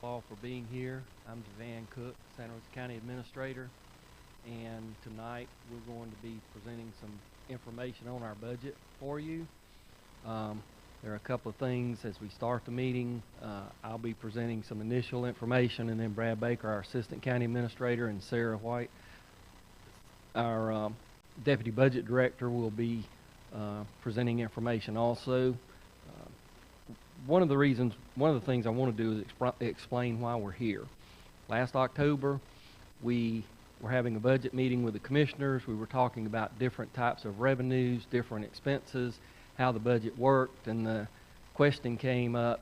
all for being here. I'm Javan Cook, Santa Rosa County Administrator, and tonight we're going to be presenting some information on our budget for you. There are a couple of things as we start the meeting. I'll be presenting some initial information, and then Brad Baker, our Assistant County Administrator, and Sarah White, our Deputy Budget Director, will be presenting information also. One of the things I want to do is explain why we're here. Last October, we were having a budget meeting with the commissioners. We were talking about different types of revenues, different expenses, how the budget worked, and the question came up,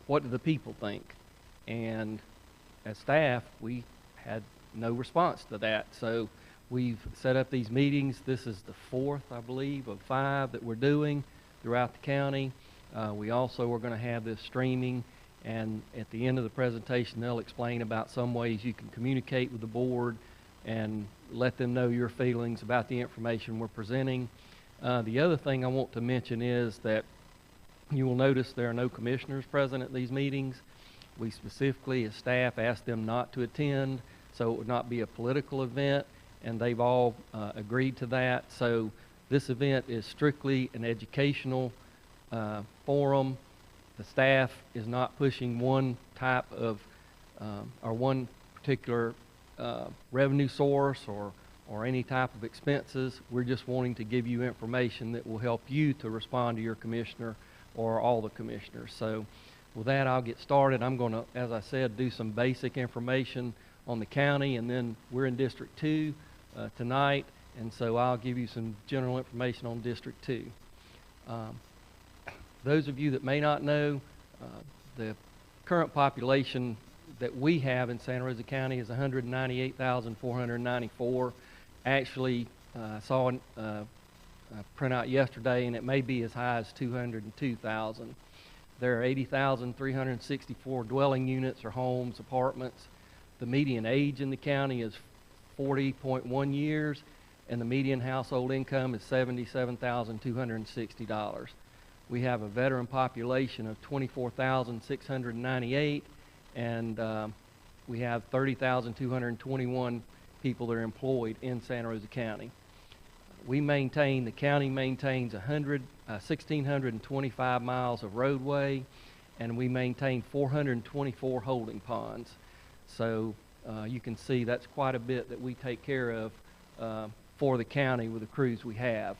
what do the people think? And as staff, we had no response to that. So we've set up these meetings. This is the fourth, I believe, of 5 that we're doing throughout the county. We also are going to have this streaming, and at the end of the presentation they'll explain about some ways you can communicate with the board and let them know your feelings about the information we're presenting. The other thing I want to mention is that you will notice there are no commissioners present at these meetings. We specifically, as staff, asked them not to attend so it would not be a political event, and they've all agreed to that. So this event is strictly an educational forum. The staff is not pushing one type of or one particular revenue source or any type of expenses. We're just wanting to give you information that will help you to respond to your commissioner or all the commissioners. So with that, I'll get started. I'm going to, as I said, do some basic information on the county, and then we're in District 2 tonight, and so I'll give you some general information on District 2. Those of you that may not know, the current population that we have in Santa Rosa County is 198,494. Actually, I saw a printout yesterday, and it may be as high as 202,000. There are 80,364 dwelling units or homes, apartments. The median age in the county is 40.1 years, and the median household income is $77,260. We have a veteran population of 24,698, and we have 30,221 people that are employed in Santa Rosa County. The county maintains 1,625 miles of roadway, and we maintain 424 holding ponds. So you can see that's quite a bit that we take care of for the county with the crews we have.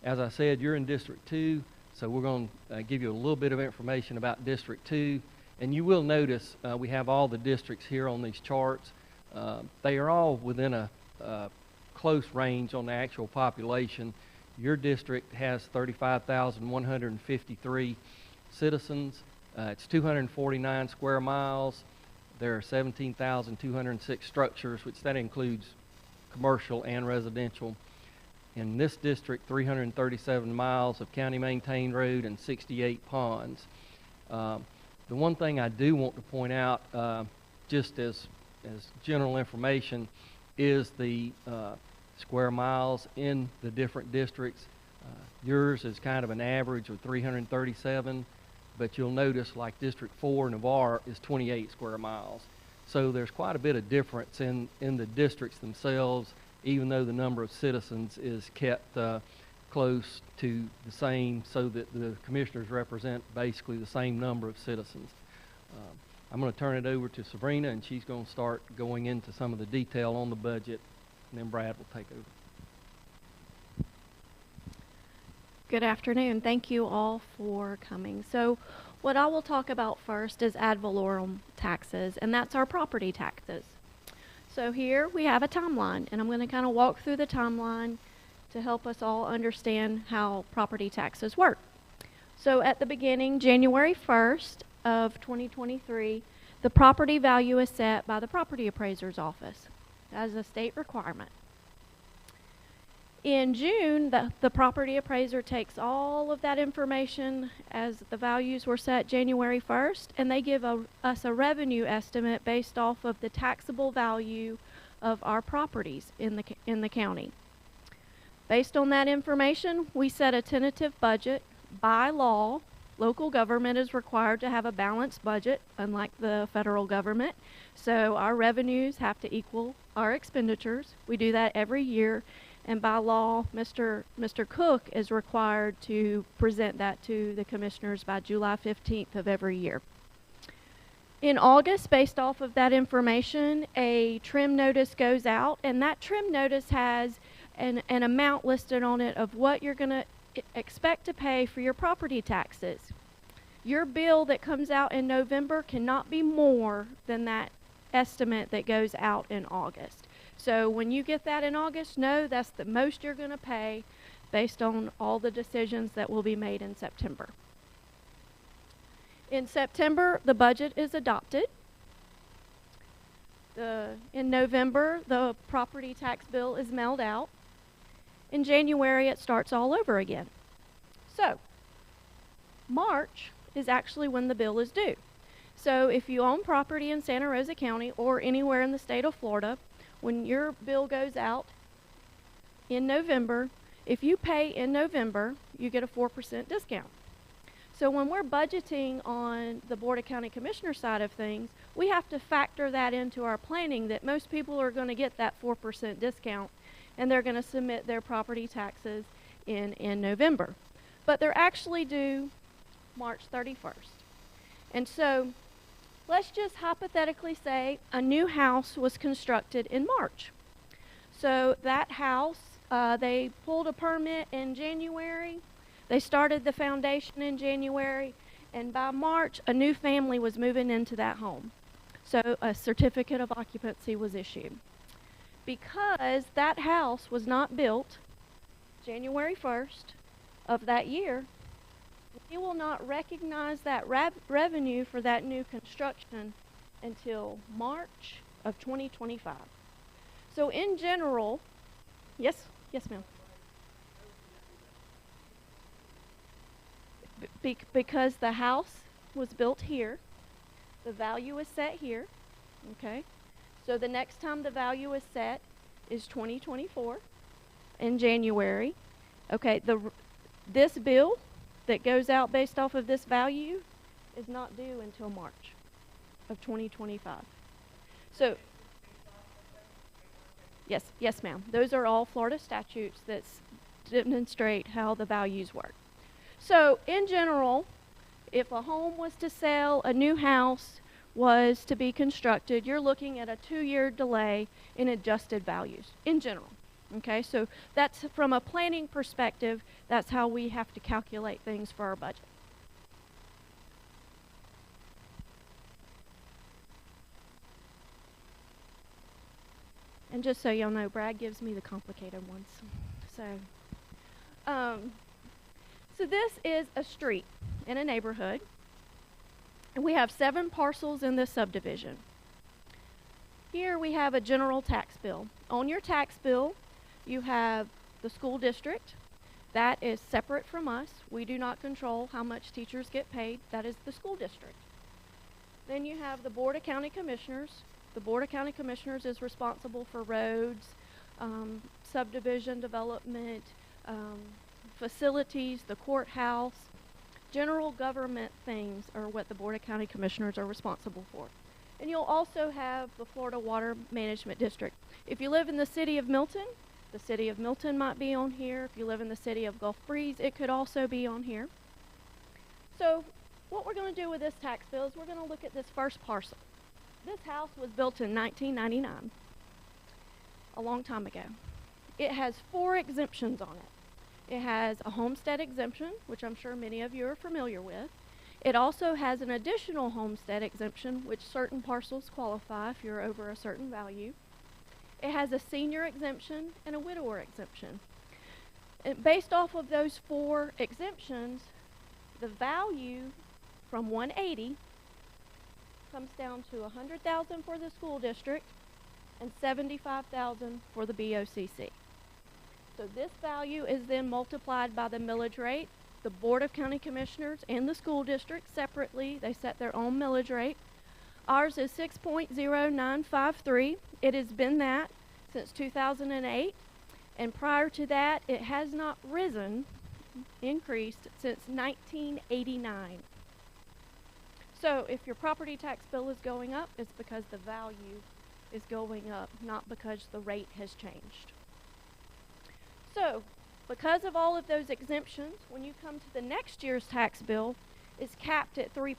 As I said, you're in District 2. So we're going to give you a little bit of information about District 2. And you will notice we have all the districts here on these charts. They are all within a close range on the actual population. Your district has 35,153 citizens. It's 249 square miles. There are 17,206 structures, which that includes commercial and residential. In this district, 337 miles of county-maintained road and 68 ponds. The one thing I do want to point out, just as general information, is the square miles in the different districts. Yours is kind of an average of 337, but you'll notice like District 4, Navarre, is 28 square miles. So there's quite a bit of difference in the districts themselves, even though the number of citizens is kept close to the same, so that the commissioners represent basically the same number of citizens. I'm going to turn it over to Sabrina, and she's going to start going into some of the detail on the budget, and then Brad will take over. Good afternoon. Thank you all for coming. So what I will talk about first is ad valorem taxes, and that's our property taxes. So here we have a timeline, and I'm going to kind of walk through the timeline to help us all understand how property taxes work. So at the beginning, January 1st of 2023, the property value is set by the property appraiser's office. That is a state requirement. In June, the property appraiser takes all of that information as the values were set January 1st, and they give us a revenue estimate based off of the taxable value of our properties in the county. Based on that information, we set a tentative budget by law Local government is required to have a balanced budget, unlike the federal government. So our revenues have to equal our expenditures. We do that every year, and by law, Mr. Cook is required to present that to the commissioners by July 15th of every year. In August, based off of that information, a trim notice goes out, and that trim notice has an amount listed on it of what you're going to expect to pay for your property taxes. Your bill that comes out in November cannot be more than that estimate that goes out in August. So when you get that in August, know that's the most you're going to pay based on all the decisions that will be made in September. In September, the budget is adopted. In November, the property tax bill is mailed out. In January, it starts all over again. So, March is actually when the bill is due. So if you own property in Santa Rosa County or anywhere in the state of Florida, when your bill goes out in November, if you pay in November, you get a 4% discount. So when we're budgeting on the Board of County Commissioners side of things, we have to factor that into our planning, that most people are going to get that 4% discount, and they're going to submit their property taxes in November. But they're actually due March 31st. And so let's just hypothetically say a new house was constructed in March. So that house, they pulled a permit in January, they started the foundation in January, and by March, a new family was moving into that home. So a certificate of occupancy was issued. Because that house was not built January 1st of that year, we will not recognize that revenue for that new construction until March of 2025. So in general, yes ma'am. Because the house was built here, the value is set here, okay? So the next time the value is set is 2024 in January. Okay, this bill that goes out based off of this value is not due until March of 2025. So, yes ma'am. Those are all Florida statutes that demonstrate how the values work. So, in general, if a home was to sell, a new house was to be constructed, you're looking at a 2-year delay in adjusted values, in general. Okay, so that's from a planning perspective, that's how we have to calculate things for our budget. And just so y'all know, Brad gives me the complicated ones. So this is a street in a neighborhood, and we have 7 parcels in this subdivision. Here we have a general tax bill. On your tax bill, you have the school district. That is separate from us. We do not control how much teachers get paid. That is the school district. Then you have the Board of County Commissioners. The Board of County Commissioners is responsible for roads, subdivision development, facilities, the courthouse. General government things are what the Board of County Commissioners are responsible for. And you'll also have the Florida Water Management District. If you live in the city of Milton, the city of Milton might be on here. If you live in the city of Gulf Breeze, it could also be on here. So what we're going to do with this tax bill is we're going to look at this first parcel. This house was built in 1999, a long time ago. It has 4 exemptions on it. It has a homestead exemption, which I'm sure many of you are familiar with. It also has an additional homestead exemption, which certain parcels qualify if you're over a certain value. It has a senior exemption and a widower exemption. And based off of those 4 exemptions, the value from 180 comes down to $100,000 for the school district and $75,000 for the BOCC. So this value is then multiplied by the millage rate. The Board of County Commissioners and the school district separately, they set their own millage rate. Ours is 6.0953. It has been that since 2008. And prior to that, it has not risen increased since 1989. So if your property tax bill is going up, it's because the value is going up, not because the rate has changed. So, because of all of those exemptions, when you come to the next year's tax bill, it's capped at 3%.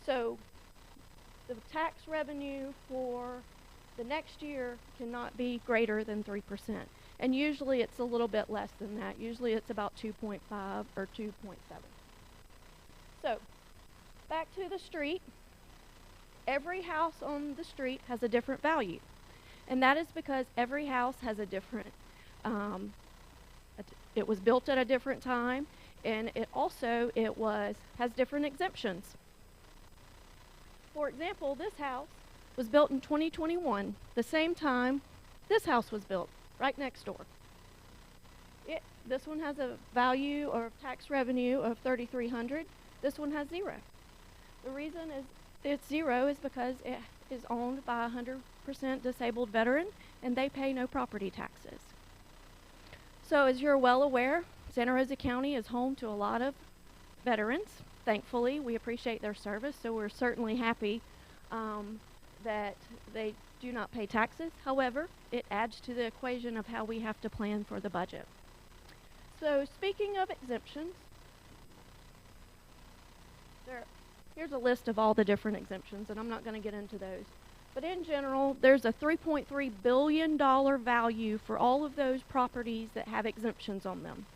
So, the tax revenue for the next year cannot be greater than 3%. And usually it's a little bit less than that. Usually it's about 2.5 or 2.7. So, back to the street. Every house on the street has a different value. And that is because every house has a different, it was built at a different time, and it has different exemptions. For example, this house was built in 2021, the same time this house was built, right next door. This one has a value or tax revenue of $3,300. This one has zero. The reason it's zero is because it is owned by a 100% disabled veteran, and they pay no property taxes. So as you're well aware, Santa Rosa County is home to a lot of veterans. Thankfully, we appreciate their service, so we're certainly happy that they do not pay taxes. However, it adds to the equation of how we have to plan for the budget. So speaking of exemptions, here's a list of all the different exemptions, and I'm not going to get into those. But in general, there's a $3.3 billion value for all of those properties that have exemptions on them.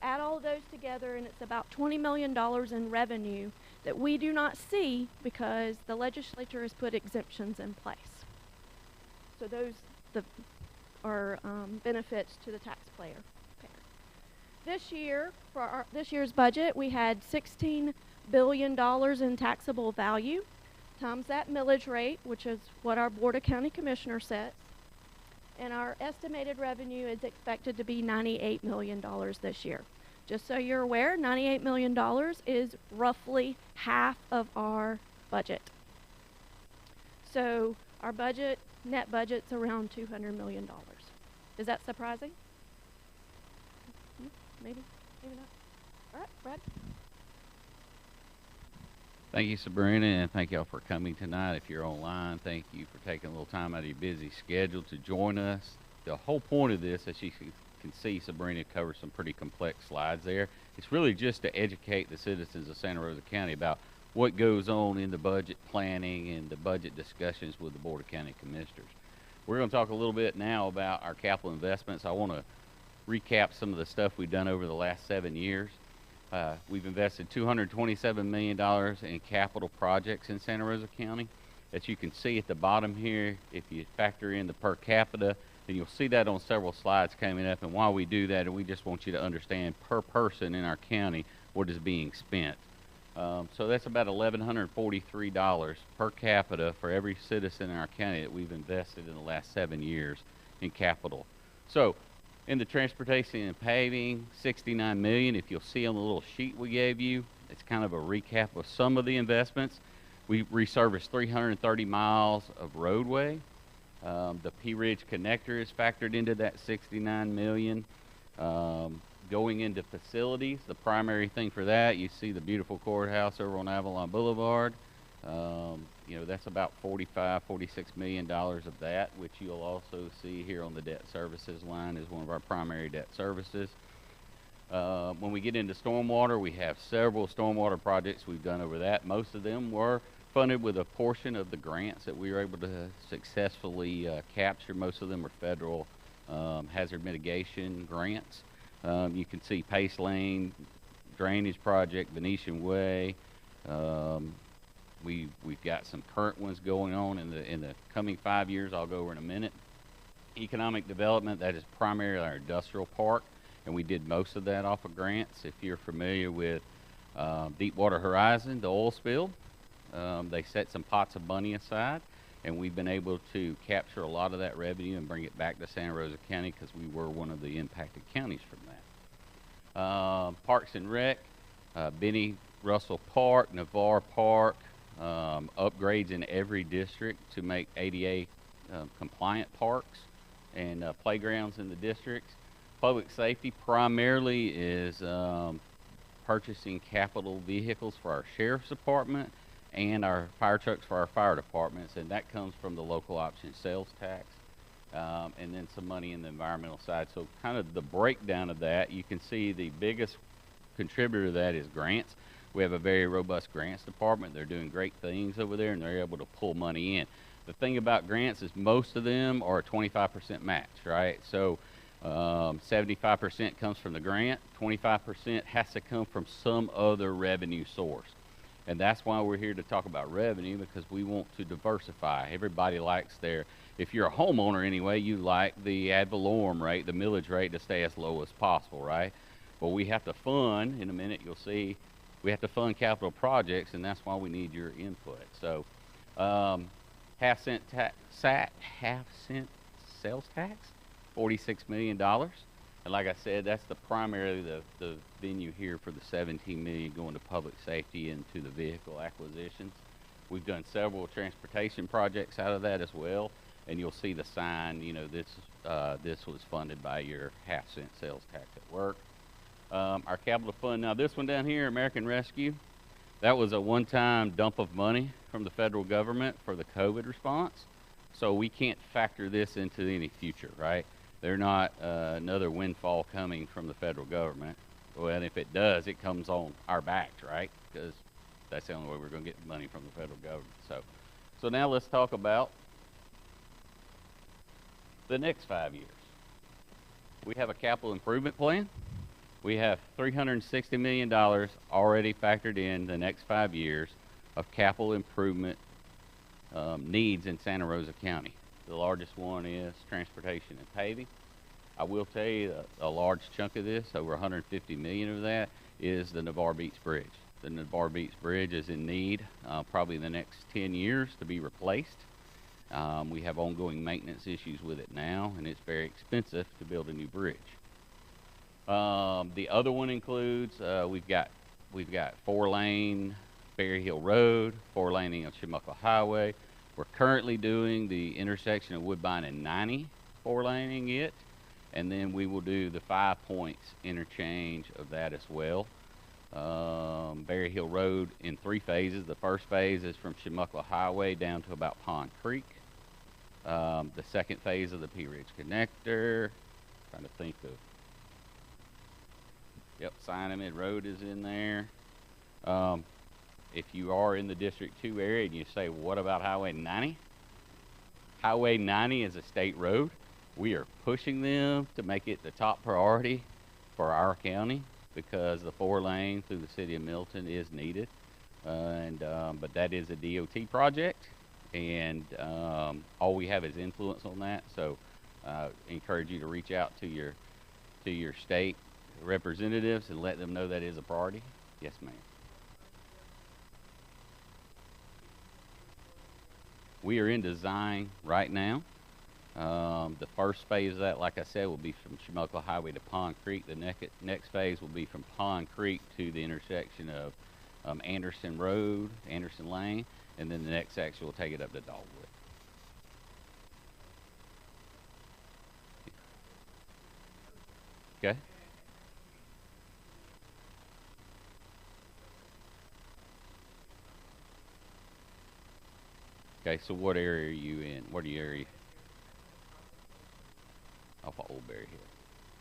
Add all of those together, and it's about $20 million in revenue that we do not see because the legislature has put exemptions in place. So those are benefits to the taxpayer. This year, for this year's budget, we had $16 billion in taxable value, times that millage rate, which is what our Board of County Commissioners sets. And our estimated revenue is expected to be $98 million this year. Just so you're aware, $98 million is roughly half of our budget. So our net budget's around $200 million. Is that surprising? Maybe not. All right, Brad. Thank you, Sabrina, and thank y'all for coming tonight. If you're online, thank you for taking a little time out of your busy schedule to join us. The whole point of this, as you can see, Sabrina covered some pretty complex slides there. It's really just to educate the citizens of Santa Rosa County about what goes on in the budget planning and the budget discussions with the Board of County Commissioners. We're going to talk a little bit now about our capital investments. I want to recap some of the stuff we've done over the last 7 years. We've invested $227 million in capital projects in Santa Rosa County. As you can see at the bottom here, if you factor in the per capita, and you'll see that on several slides coming up, and while we do that, and we just want you to understand per person in our county what is being spent. So that's about $1,143 per capita for every citizen in our county that we've invested in the last 7 years in capital. So in the transportation and paving, $69 million. If you'll see on the little sheet we gave you, it's kind of a recap of some of the investments. We resurfaced 330 miles of roadway. The P Ridge connector is factored into that $69 million. Going into facilities, the primary thing for that, you see the beautiful courthouse over on Avalon Boulevard. That's about $46 million of that, which you'll also see here on the debt services line is one of our primary debt services. When we get into stormwater, we have several stormwater projects we've done over that. Most of them were funded with a portion of the grants that we were able to successfully capture. Most of them are federal hazard mitigation grants. You can see Pace Lane, Drainage Project, Venetian Way. We've got some current ones going on in the coming 5 years. I'll go over in a minute. Economic development, that is primarily our industrial park, and we did most of that off of grants. If you're familiar with Deepwater Horizon, the oil spill, they set some pots of money aside, and we've been able to capture a lot of that revenue and bring it back to Santa Rosa County because we were one of the impacted counties from that. Parks and Rec, Benny Russell Park, Navarre Park, upgrades in every district to make ADA compliant parks and playgrounds in the districts. Public safety primarily is purchasing capital vehicles for our sheriff's department and our fire trucks for our fire departments, and that comes from the local option sales tax, and then some money in the environmental side. So kind of the breakdown of that, you can see the biggest contributor to that is grants. We have a very robust grants department. They're doing great things over there, and they're able to pull money in. The thing about grants is most of them are a 25% match, right? So 75% comes from the grant, 25% has to come from some other revenue source. And that's why we're here to talk about revenue, because we want to diversify. Everybody likes if you're a homeowner anyway, you like the ad valorem rate, the millage rate, to stay as low as possible, right? But we have to fund, in a minute you'll see, we have to fund capital projects, and that's why we need your input. So half cent sales tax, $46 million. And like I said, that's primarily the venue here for the $17 million going to public safety and to the vehicle acquisitions. We've done several transportation projects out of that as well, and you'll see the sign, you know, this was funded by your half cent sales tax at work. Our capital fund, now this one down here, American Rescue, that was a one-time dump of money from the federal government for the COVID response. So we can't factor this into any future, right? They're not another windfall coming from the federal government. Well, and if it does, it comes on our backs, right? Because that's the only way we're going to get money from the federal government. So now let's talk about the next 5 years. We have a capital improvement plan. We have $360 million already factored in the next 5 years of capital improvement needs in Santa Rosa County. The largest one is transportation and paving. I will tell you a large chunk of this, over $150 million of that, is the Navarre Beach Bridge. The Navarre Beach Bridge is in need probably in the next 10 years to be replaced. We have ongoing maintenance issues with it now, and it's very expensive to build a new bridge. The other one includes we've got 4-lane Berry Hill Road, 4-laning of Chimoka Highway. We're currently doing the intersection of Woodbine and 90, 4-laning it, and then we will do the 5 Points interchange of that as well. Berry Hill Road in 3 phases. The first phase is from Chimoka Highway down to about Pond Creek. The second phase of the Pea Ridge Connector, trying to think of, yep, Sinomid Road is in there. If you are in the District 2 area and you say, well, what about Highway 90? Highway 90 is a state road. We are pushing them to make it the top priority for our county because the 4-lane through the city of Milton is needed. But that is a DOT project, and all we have is influence on that. So encourage you to reach out to your state representatives and let them know that is a priority. Yes, ma'am. We are in design right now. The first phase of that, like I said, will be from Chimoka Highway to Pond Creek. The next phase will be from Pond Creek to the intersection of Anderson Road, Anderson Lane, and then the next section will take it up to Dogwood. Okay. Okay, so what area are you in? What area? Off of Old Berry Hill.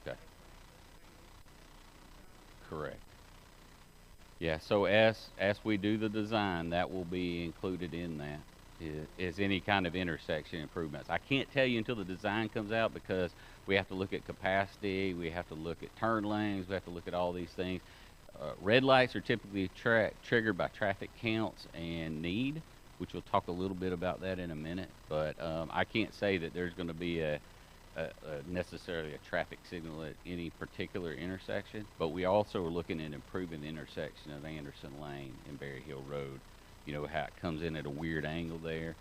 Okay. Correct. Yeah, so as we do the design, that will be included in that, is any kind of intersection improvements. I can't tell you until the design comes out because we have to look at capacity, we have to look at turn lanes, we have to look at all these things. Red lights are typically triggered by traffic counts and need, which we'll talk a little bit about that in a minute. But I can't say that there's going to be necessarily a traffic signal at any particular intersection, but we also are looking at improving the intersection of Anderson Lane and Berry Hill Road. You know, how it comes in at a weird angle there,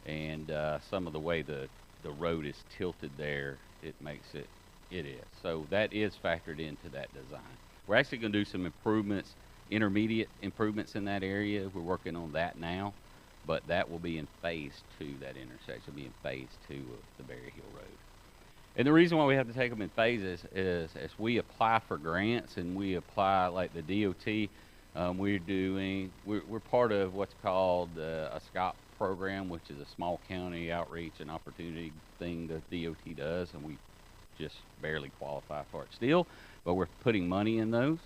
and some of the way the road is tilted there, it makes it is. So that is factored into that design. We're actually going to do some improvements, intermediate improvements in that area. We're working on that now, but that will be in phase 2, that intersection will be in phase 2 of the Berry Hill Road. And the reason why we have to take them in phases is as we apply for grants and we apply like the DOT, we're part of what's called a SCOP program, which is a small county outreach and opportunity thing that DOT does, and we just barely qualify for it still, but we're putting money in those.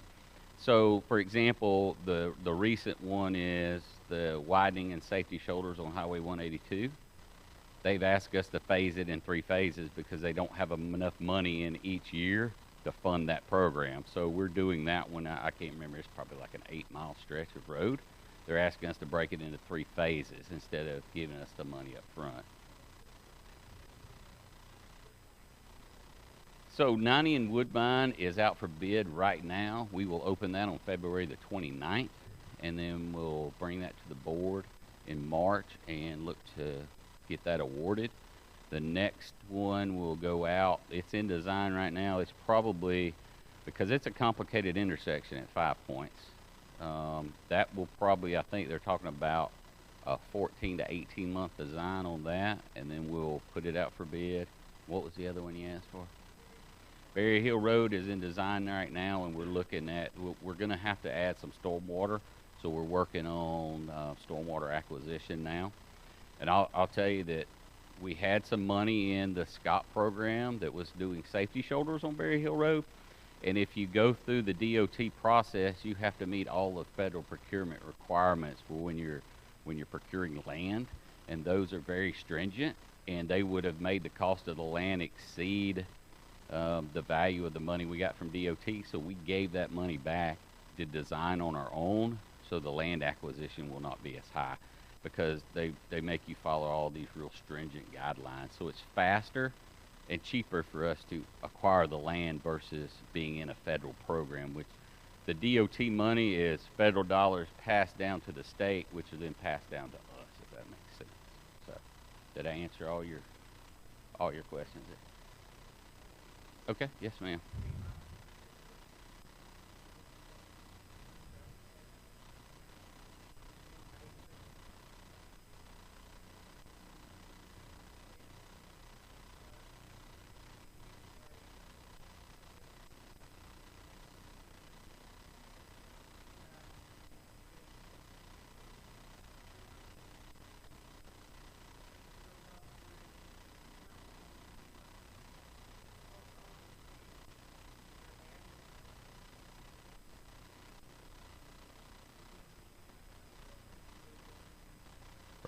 So, for example, the recent one is the widening and safety shoulders on Highway 182. They've asked us to phase it in 3 phases because they don't have enough money in each year to fund that program. So we're doing that one. I can't remember. It's probably like an 8-mile stretch of road. They're asking us to break it into 3 phases instead of giving us the money up front. So 90 and Woodbine is out for bid right now. We will open that on February the 29th, and then we'll bring that to the board in March and look to get that awarded. The next one will go out. It's in design right now. It's probably, because it's a complicated intersection at 5 points, that will probably, I think they're talking about a 14 to 18 month design on that, and then we'll put it out for bid. What was the other one you asked for? Berry Hill Road is in design right now, and we're looking at, we're going to have to add some stormwater, so we're working on stormwater acquisition now. And I'll tell you that we had some money in the SCOP program that was doing safety shoulders on Berry Hill Road. And if you go through the DOT process, you have to meet all the federal procurement requirements for when you're procuring land. And those are very stringent. And they would have made the cost of the land exceed the value of the money we got from DOT. So we gave that money back to design on our own, so the land acquisition will not be as high, because they make you follow all these real stringent guidelines. So it's faster and cheaper for us to acquire the land versus being in a federal program, which the DOT money is federal dollars passed down to the state, which are then passed down to us, if that makes sense. So did I answer all your questions there? Okay, yes ma'am.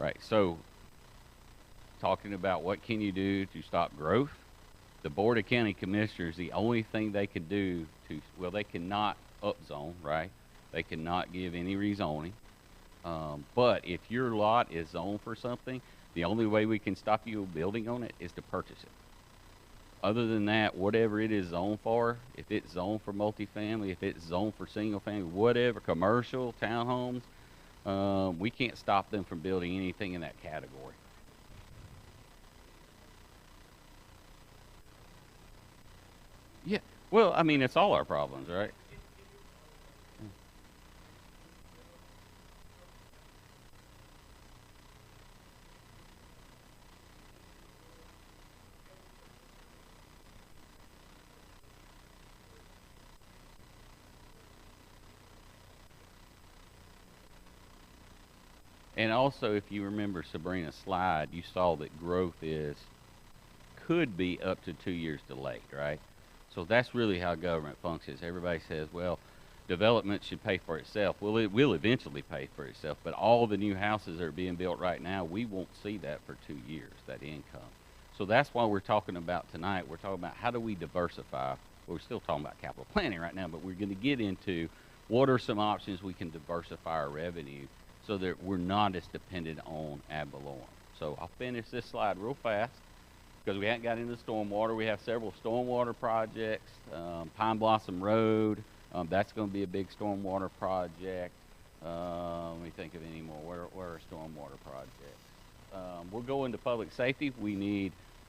Right, so talking about what can you do to stop growth, the Board of County Commissioners, the only thing they can do to, well, they cannot upzone, right? They cannot give any rezoning. But if your lot is zoned for something, the only way we can stop you building on it is to purchase it. Other than that, whatever it is zoned for, if it's zoned for multifamily, if it's zoned for single family, whatever, commercial, townhomes, we can't stop them from building anything in that category. Yeah, well, I mean, it's all our problems, right? And also, if you remember Sabrina's slide, you saw that growth could be up to 2 years delayed, right? So that's really how government functions. Everybody says, well, development should pay for itself. Well, it will eventually pay for itself, but all the new houses that are being built right now, we won't see that for 2 years, that income. So that's why we're talking about tonight. We're talking about how do we diversify. Well, we're still talking about capital planning right now, but we're going to get into what are some options we can diversify our revenue so that we're not as dependent on ad valorem. So I'll finish this slide real fast because we haven't got into stormwater. We have several stormwater projects. Pine Blossom Road, that's going to be a big stormwater project. Let me think of any more. Where are stormwater projects? We'll go into public safety.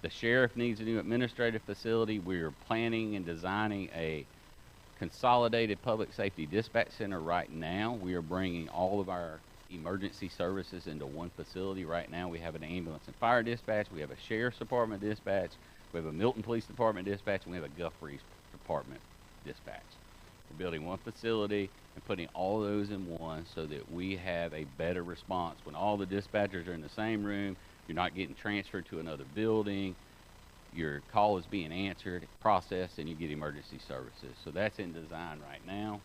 The sheriff needs a new administrative facility. We're planning and designing a consolidated public safety dispatch center right now. We are bringing all of our emergency services into one facility right now. We have an ambulance and fire dispatch. We have a sheriff's department dispatch. We have a Milton Police Department dispatch, and we have a Gulf Breeze Department dispatch. We're building one facility and putting all those in one so that we have a better response. When all the dispatchers are in the same room, you're not getting transferred to another building, your call is being answered, processed, and you get emergency services. So that's in design right now.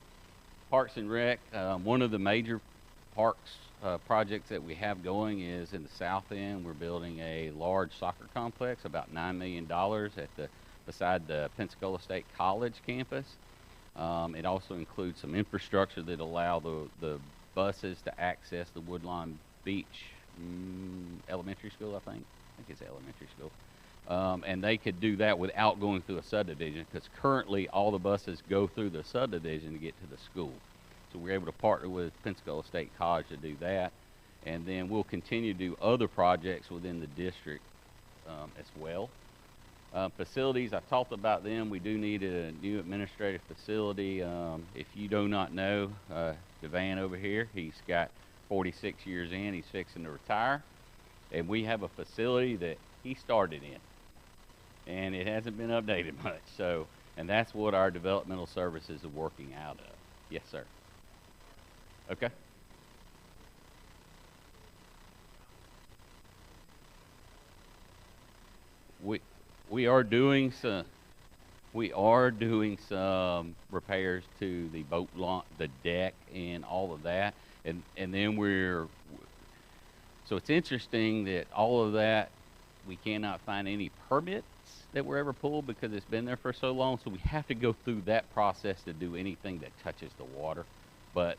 Parks and Rec, one of the major parks projects that we have going is in the south end. We're building a large soccer complex, about $9 million beside the Pensacola State College campus. It also includes some infrastructure that allow the buses to access the Woodlawn Beach Elementary School, I think it's elementary school. And they could do that without going through a subdivision, because currently all the buses go through the subdivision to get to the school. So we're able to partner with Pensacola State College to do that. And then we'll continue to do other projects within the district as well. Facilities, I talked about them. We do need a new administrative facility. If you do not know, Devan over here, he's got 46 years in. He's fixing to retire. And we have a facility that he started in, and it hasn't been updated much. So, and that's what our developmental services are working out of. Yes, sir. Okay. We are doing some repairs to the boat launch, the deck, and all of that, and then so it's interesting that all of that, we cannot find any permits that were ever pulled because it's been there for so long. So we have to go through that process to do anything that touches the water. But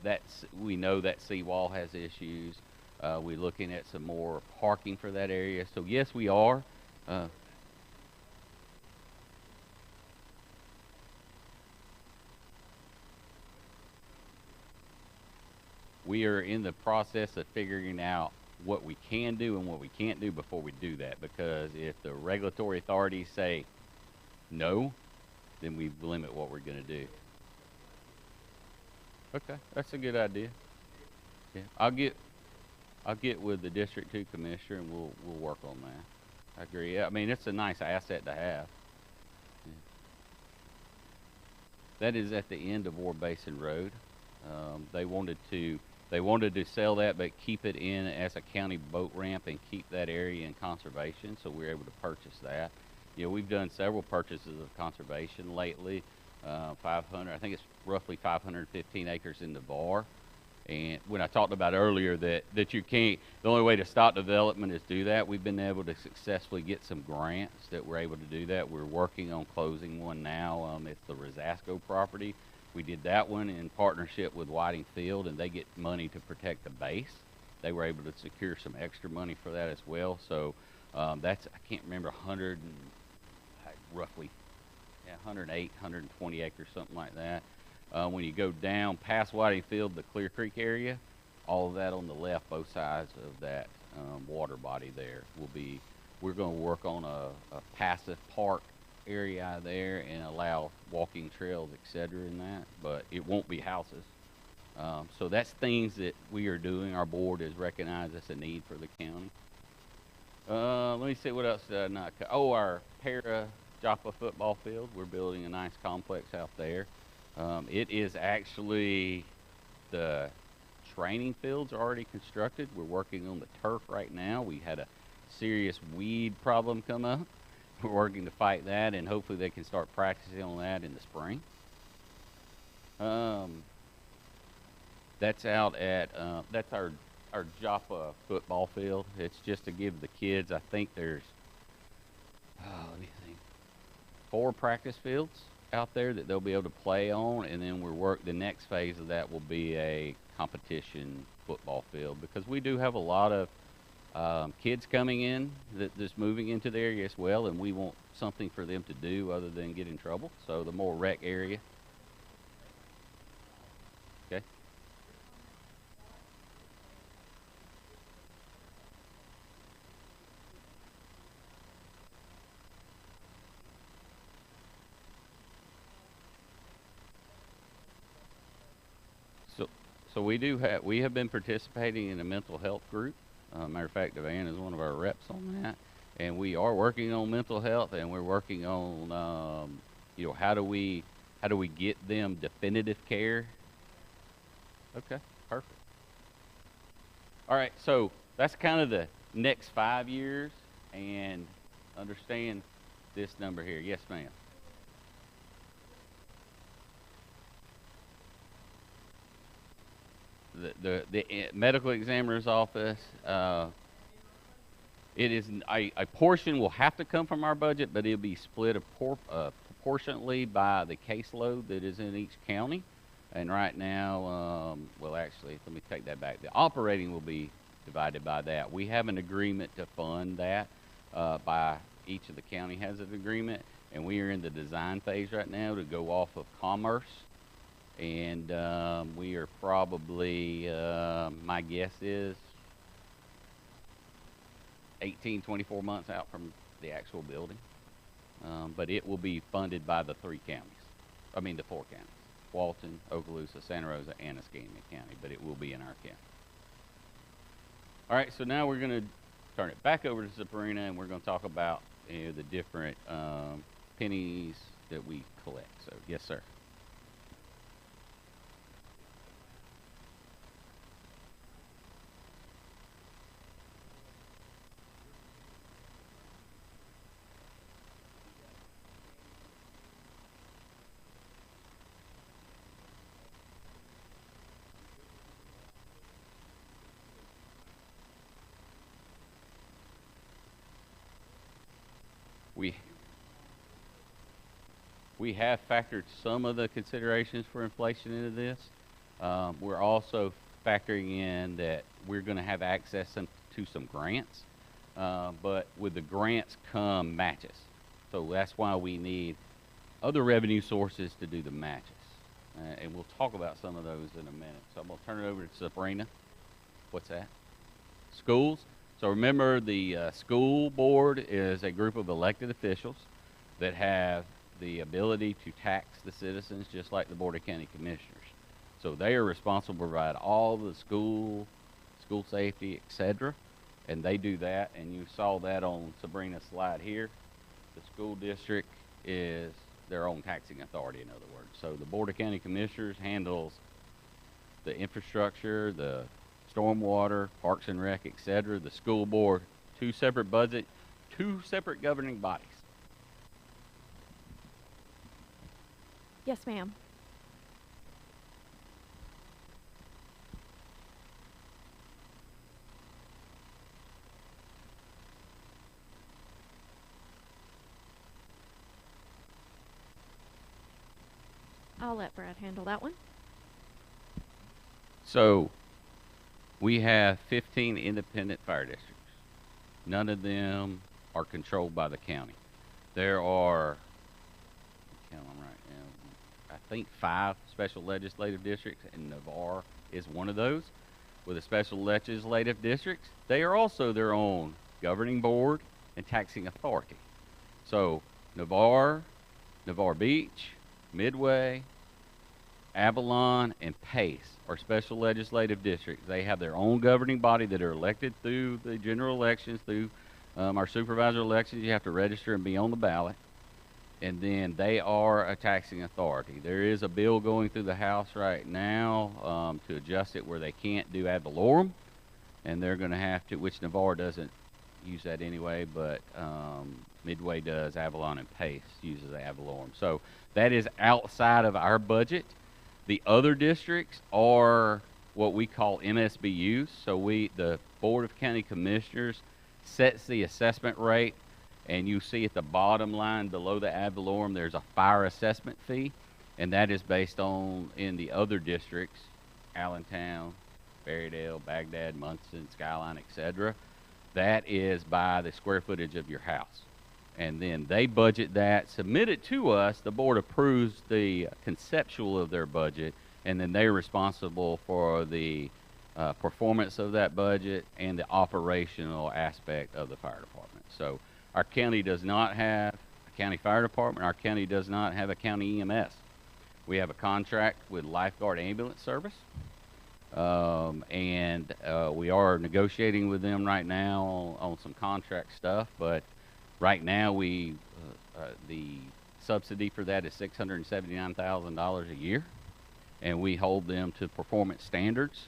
we know that seawall has issues. We're looking at some more parking for that area. So yes, we are. We are in the process of figuring out what we can do and what we can't do before we do that, because if the regulatory authorities say no, then we limit what we're going to do. Okay, that's a good idea. Yeah, I'll get with the District 2 Commissioner and we'll work on that. I agree. I mean, it's a nice asset to have. Yeah. That is at the end of War Basin Road. They wanted to sell that, but keep it in as a county boat ramp and keep that area in conservation. So we were able to purchase that. You know, we've done several purchases of conservation lately. 500, I think it's roughly 515 acres in the VAR. And when I talked about earlier that you can't, the only way to stop development is do that. We've been able to successfully get some grants that we're able to do that. We're working on closing one now. It's the Rosasco property. We did that one in partnership with Whiting Field, and they get money to protect the base. They were able to secure some extra money for that as well. So that's, I can't remember, roughly 108, 120 acres, something like that. When you go down past Whiting Field, the Clear Creek area, all of that on the left, both sides of that water body there will be, we're going to work on a passive park area there and allow walking trails, etc. in that, but it won't be houses. So that's things that we are doing. Our board has recognized that's a need for the county. Let me see, what else did I not our para Joppa football field. We're building a nice complex out there. It is actually, the training fields are already constructed. We're working on the turf right now. We had a serious weed problem come up. We're working to fight that, and hopefully they can start practicing on that in the spring. That's out at, that's our Joppa football field. It's just to give the kids, I think there's, let me think, 4 practice fields out there that they'll be able to play on, and then the next phase of that will be a competition football field, because we do have a lot of kids coming in that's moving into the area as well, and we want something for them to do other than get in trouble. So the more rec area. Okay. So we have been participating in a mental health group. Matter of fact, Devan is one of our reps on that. and we are working on mental health, and we're working on, you know, how do we get them definitive care? Okay, perfect. All right, so that's kind of the next 5 years, and understand this number here. Yes, ma'am. The medical examiner's office, it is a portion will have to come from our budget, but it'll be split proportionately by the caseload that is in each county. And right now, well, actually, let me take that back. The operating will be divided by that. We have an agreement to fund that by each of the county has an agreement, and we are in the design phase right now to go off of commerce. And we are probably, my guess is 18, 24 months out from the actual building. But it will be funded by the 4 counties. Walton, Okaloosa, Santa Rosa, and Escambia County, but it will be in our county. All right, so now we're going to turn it back over to Sabrina, and we're going to talk about the different pennies that we collect. So, yes, sir. We have factored some of the considerations for inflation into this. We're also factoring in that we're going to have access to some grants, but with the grants come matches. So that's why we need other revenue sources to do the matches. And we'll talk about some of those in a minute. So I'm going to turn it over to Sabrina. What's that? Schools. So remember, the school board is a group of elected officials that have the ability to tax the citizens just like the Board of County Commissioners. So they are responsible to provide all the school safety, etc. And they do that, and you saw that on Sabrina's slide here. The school district is their own taxing authority, in other words. So the Board of County Commissioners handles the infrastructure, the stormwater, parks and rec, etc. The school board, 2 separate budget, 2 separate governing bodies. Yes, ma'am. I'll let Brad handle that one. So we have 15 independent fire districts. None of them are controlled by the county. There are, count them right now, I think 5 special legislative districts, and Navarre is one of those. With the special legislative districts, they are also their own governing board and taxing authority. So Navarre, Navarre Beach, Midway, Avalon, and Pace are special legislative districts. They have their own governing body that are elected through the general elections, through our supervisor elections. You have to register and be on the ballot. And then they are a taxing authority. There is a bill going through the House right now to adjust it where they can't do ad valorem, and they're going to have to, which Navarre doesn't use that anyway, but Midway does, Avalon and Pace uses ad valorem. So that is outside of our budget. The other districts are what we call MSBUs. So the Board of County Commissioners sets the assessment rate, and you see at the bottom line below the ad valorem there's a fire assessment fee, and that is based on, in the other districts, Allentown, Berrydale, Baghdad, Munson, Skyline, etc. That is by the square footage of your house. And then they budget that, submit it to us, the board approves the conceptual of their budget, and then they're responsible for the performance of that budget and the operational aspect of the fire department. So our county does not have a county fire department. Our county does not have a county EMS. We have a contract with Lifeguard Ambulance Service. And we are negotiating with them right now on some contract stuff, but right now the subsidy for that is $679,000 a year, and we hold them to performance standards.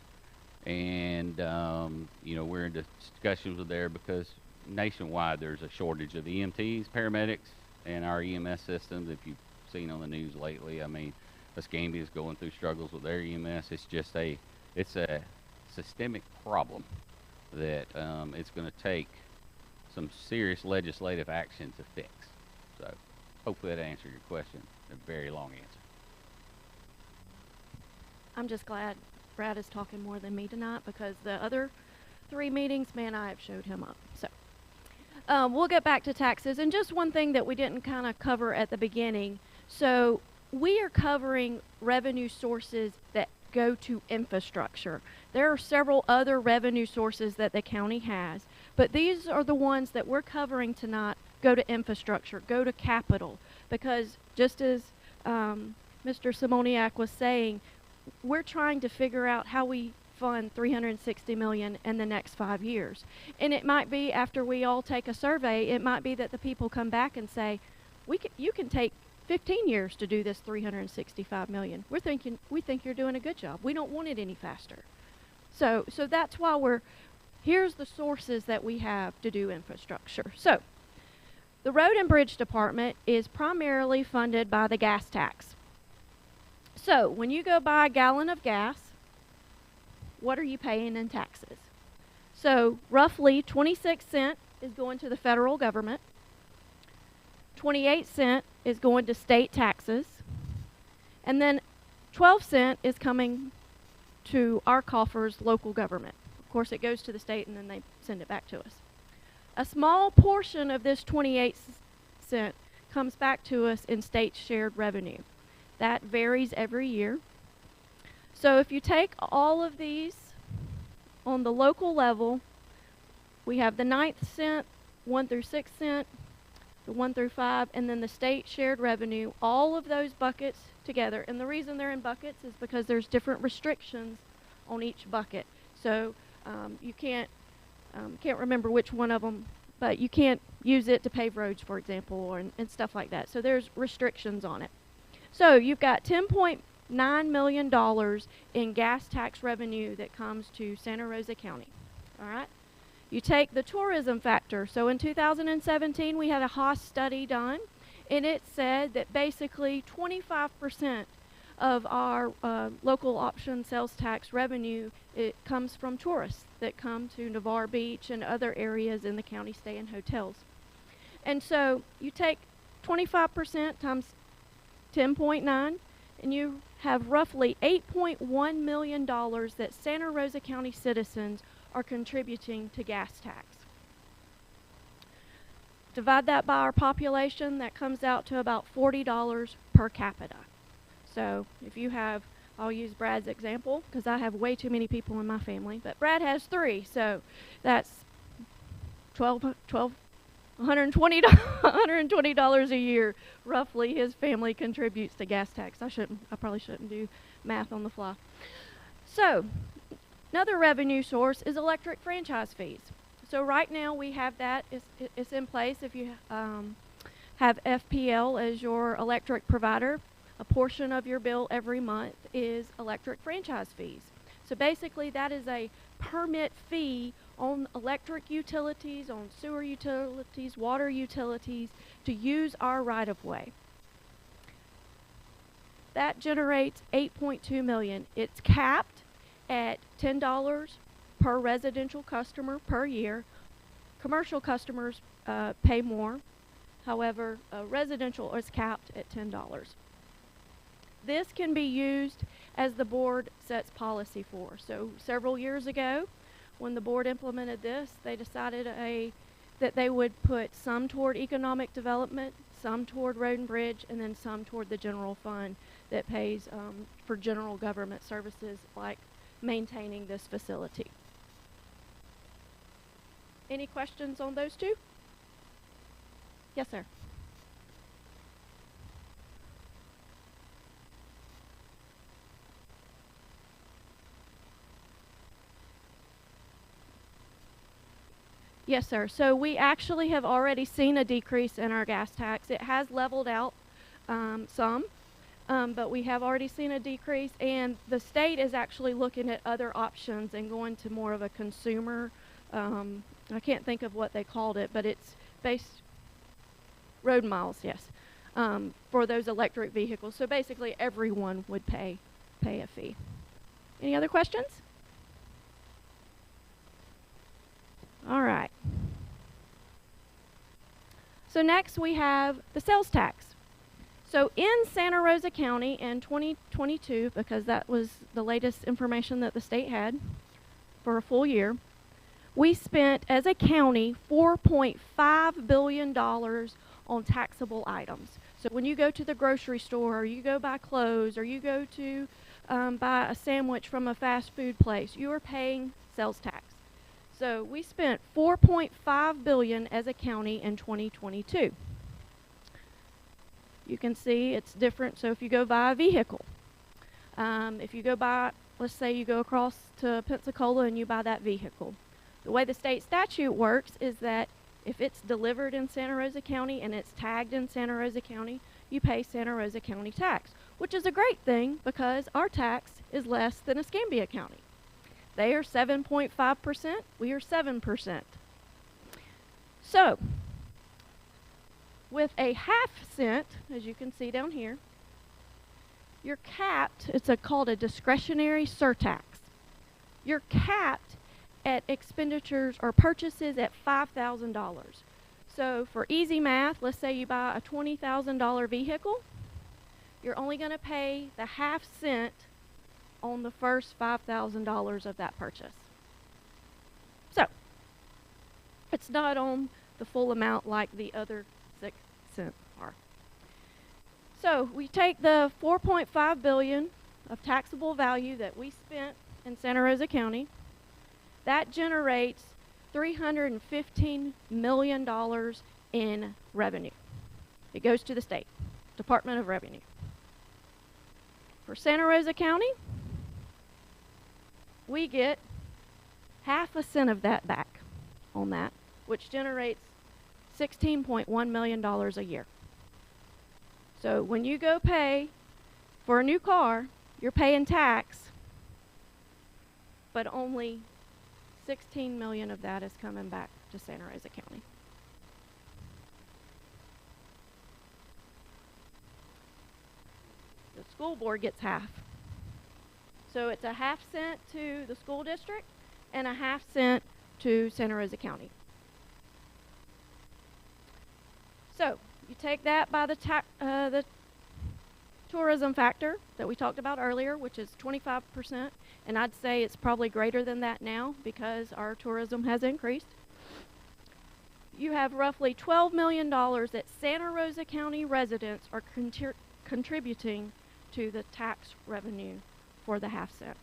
And we're in discussions with there because nationwide there's a shortage of EMTs, paramedics, and our EMS systems. If you've seen on the news lately, I mean, Escambia is going through struggles with their EMS. It's a systemic problem that it's going to take some serious legislative action to fix. So hopefully that answered your question. A very long answer. I'm just glad Brad is talking more than me tonight, because the other 3 meetings, man, I have showed him up. So we'll get back to taxes. And just one thing that we didn't kind of cover at the beginning. So we are covering revenue sources that go to infrastructure. There are several other revenue sources that the county has, but these are the ones that we're covering tonight go to infrastructure, go to capital, because just as Mr. Simoniak was saying, we're trying to figure out how we fund $360 million in the next 5 years. And it might be after we all take a survey, it might be that the people come back and say, you can take 15 years to do this $365 million. We think you're doing a good job. We don't want it any faster. So that's why here's the sources that we have to do infrastructure. So the Road and Bridge Department is primarily funded by the gas tax. So when you go buy a gallon of gas, what are you paying in taxes? So roughly 26 cents is going to the federal government. 28 cents is going to state taxes. And then 12 cents is coming to our coffers, local government. Of course, it goes to the state and then they send it back to us. A small portion of this 28 cents comes back to us in state shared revenue. That varies every year. So if you take all of these on the local level, we have the 9th cent, 1 through 6 cent, the 1 through 5, and then the state shared revenue, all of those buckets together. And the reason they're in buckets is because there's different restrictions on each bucket. So you can't remember which one of them, but you can't use it to pave roads, for example, and stuff like that. So there's restrictions on it. So you've got $10.9 million in gas tax revenue that comes to Santa Rosa County. All right. You take the tourism factor. So in 2017, we had a Haas study done, and it said that basically 25% of our local option sales tax revenue, it comes from tourists that come to Navarre Beach and other areas in the county, stay in hotels. And so you take 25% times 10.9, and you have roughly $8.1 million that Santa Rosa County citizens are contributing to gas tax. Divide that by our population, that comes out to about $40 per capita. So if you have, I'll use Brad's example because I have way too many people in my family, but Brad has 3, so that's $120 a year roughly his family contributes to gas tax. I probably shouldn't do math on the fly. So another revenue source is electric franchise fees. So right now we have that, it's in place. If you have FPL as your electric provider, a portion of your bill every month is electric franchise fees. So basically that is a permit fee on electric utilities, on sewer utilities, water utilities to use our right-of-way. That generates $8.2 million. It's capped at $10 per residential customer per year. Commercial customers pay more. However, residential is capped at $10. This can be used as the board sets policy for. So several years ago, when the board implemented this, they decided that they would put some toward economic development, some toward road and bridge, and then some toward the general fund that pays for general government services like maintaining this facility. Any questions on those two? Yes, sir. Yes, sir. So we actually have already seen a decrease in our gas tax. It has leveled out some, but we have already seen a decrease, and the state is actually looking at other options and going to more of a consumer, I can't think of what they called it, but it's based road miles, yes, for those electric vehicles. So basically everyone would pay a fee. Any other questions? All right. So next we have the sales tax. So in Santa Rosa County in 2022, because that was the latest information that the state had for a full year, we spent as a county $4.5 billion on taxable items. So when you go to the grocery store, or you go buy clothes, or you go to buy a sandwich from a fast food place, you are paying sales tax. So we spent $4.5 billion as a county in 2022. You can see it's different. So if you go buy a vehicle, if you go buy, let's say you go across to Pensacola and you buy that vehicle, the way the state statute works is that if it's delivered in Santa Rosa County and it's tagged in Santa Rosa County, you pay Santa Rosa County tax, which is a great thing because our tax is less than Escambia County. They are 7.5%, we are 7%. So, with a ½ cent, as you can see down here, you're capped, it's called a discretionary surtax. You're capped at expenditures or purchases at $5,000. So for easy math, let's say you buy a $20,000 vehicle, you're only going to pay the ½ cent on the first $5,000 of that purchase. So, it's not on the full amount like the other 6 cents are. So, we take the $4.5 billion of taxable value that we spent in Santa Rosa County. That generates $315 million in revenue. It goes to the state Department of Revenue. For Santa Rosa County, we get ½ cent of that back on that, which generates $16.1 million a year. So when you go pay for a new car, you're paying tax, but only 16 million of that is coming back to Santa Rosa County. The school board gets half. So it's a ½ cent to the school district and a ½ cent to Santa Rosa County. So you take that by the tourism factor that we talked about earlier, which is 25%, and I'd say it's probably greater than that now because our tourism has increased. You have roughly $12 million that Santa Rosa County residents are contributing to the tax revenue for the ½ cent.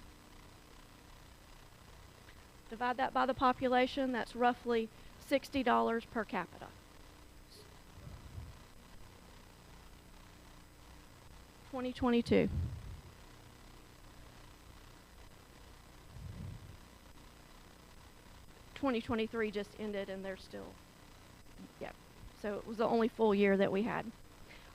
Divide that by the population, that's roughly $60 per capita. $2022. $2023 just ended and they're still, yeah. So it was the only full year that we had.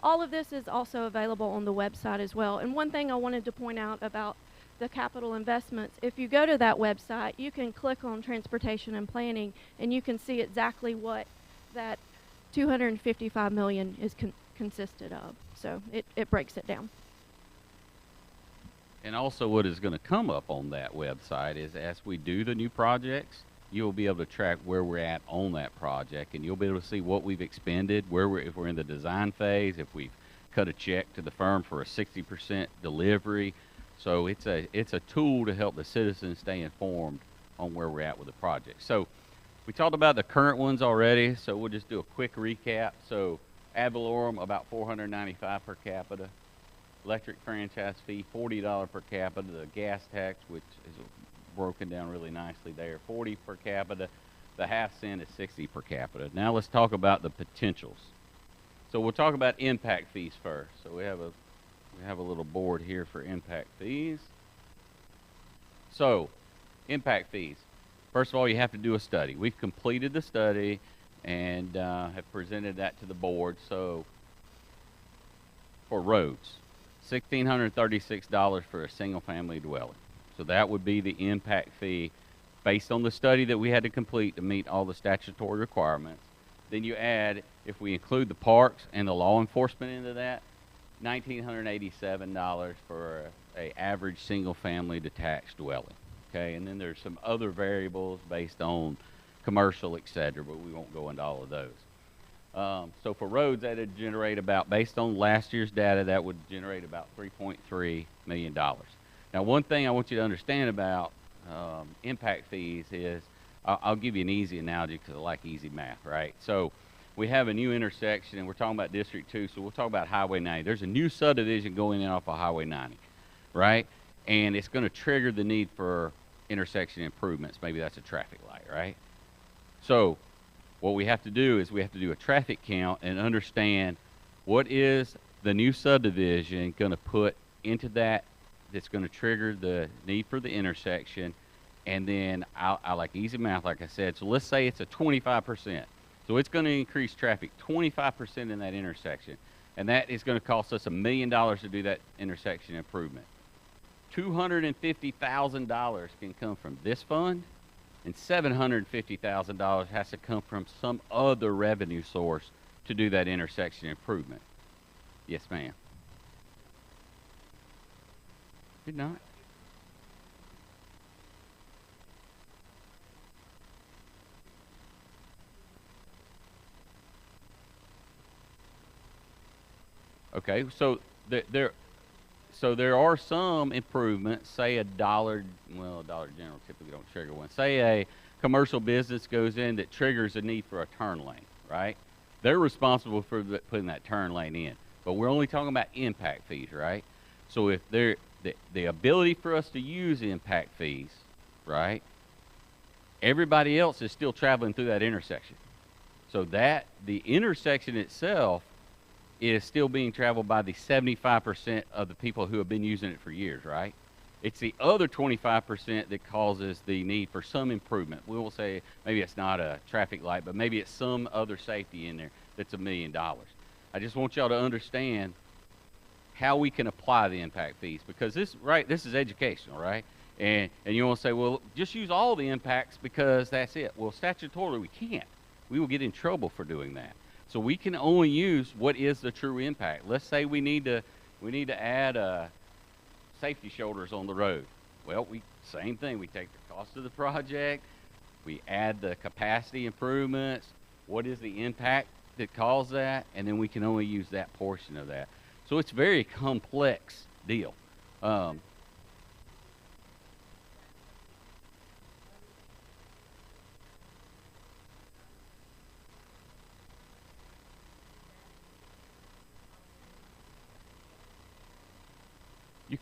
All of this is also available on the website as well. And one thing I wanted to point out about the capital investments, if you go to that website, you can click on transportation and planning and you can see exactly what that $255 million is consisted of. So it breaks it down. And also what is going to come up on that website is as we do the new projects, you'll be able to track where we're at on that project, and you'll be able to see what we've expended, if we're in the design phase, if we've cut a check to the firm for a 60% delivery. So it's a tool to help the citizens stay informed on where we're at with the project. So we talked about the current ones already, so we'll just do a quick recap. So ad valorem, about $495 per capita. Electric franchise fee, $40 per capita. The gas tax, which is broken down really nicely there, $40 per capita. The ½ cent is $60 per capita. Now let's talk about the potentials. So we'll talk about impact fees first. So we have a little board here for impact fees. So impact fees. First of all, you have to do a study. We've completed the study and have presented that to the board. So for roads, $1,636 for a single-family dwelling. So that would be the impact fee based on the study that we had to complete to meet all the statutory requirements. Then you add, if we include the parks and the law enforcement into that, $1,987 for a average single-family detached dwelling. Okay, and then there's some other variables based on commercial, et cetera, but we won't go into all of those. So for roads, that would generate about, based on last year's data, that would generate about $3.3 million. Now, one thing I want you to understand about impact fees is, I'll give you an easy analogy because I like easy math, right? So we have a new intersection, and we're talking about District 2, so we'll talk about Highway 90. There's a new subdivision going in off of Highway 90, right? And it's going to trigger the need for intersection improvements. Maybe that's a traffic light, right? So what we have to do is we have to do a traffic count and understand what is the new subdivision going to put into that that's going to trigger the need for the intersection. And then I like easy math, like I said. So let's say it's a 25%. So it's going to increase traffic 25% in that intersection. And that is going to cost us $1 million to do that intersection improvement. $250,000 can come from this fund, and $750,000 has to come from some other revenue source to do that intersection improvement. Yes, ma'am. Did not. Okay, so there are some improvements. Say a Dollar General typically don't trigger one. Say a commercial business goes in that triggers a need for a turn lane, right? They're responsible for putting that turn lane in, but we're only talking about impact fees, right? So if the ability for us to use impact fees, right? Everybody else is still traveling through that intersection, so that the intersection itself is still being traveled by the 75% of the people who have been using it for years, right? It's the other 25% that causes the need for some improvement. We will say maybe it's not a traffic light, but maybe it's some other safety in there that's $1 million. I just want y'all to understand how we can apply the impact fees, because this is educational, right? And you want to say, well, just use all the impacts because that's it. Well, statutorily, we can't. We will get in trouble for doing that. So we can only use what is the true impact. Let's say we need to add safety shoulders on the road. Well, same thing. We take the cost of the project, we add the capacity improvements. What is the impact that caused that? And then we can only use that portion of that. So it's a very complex deal. You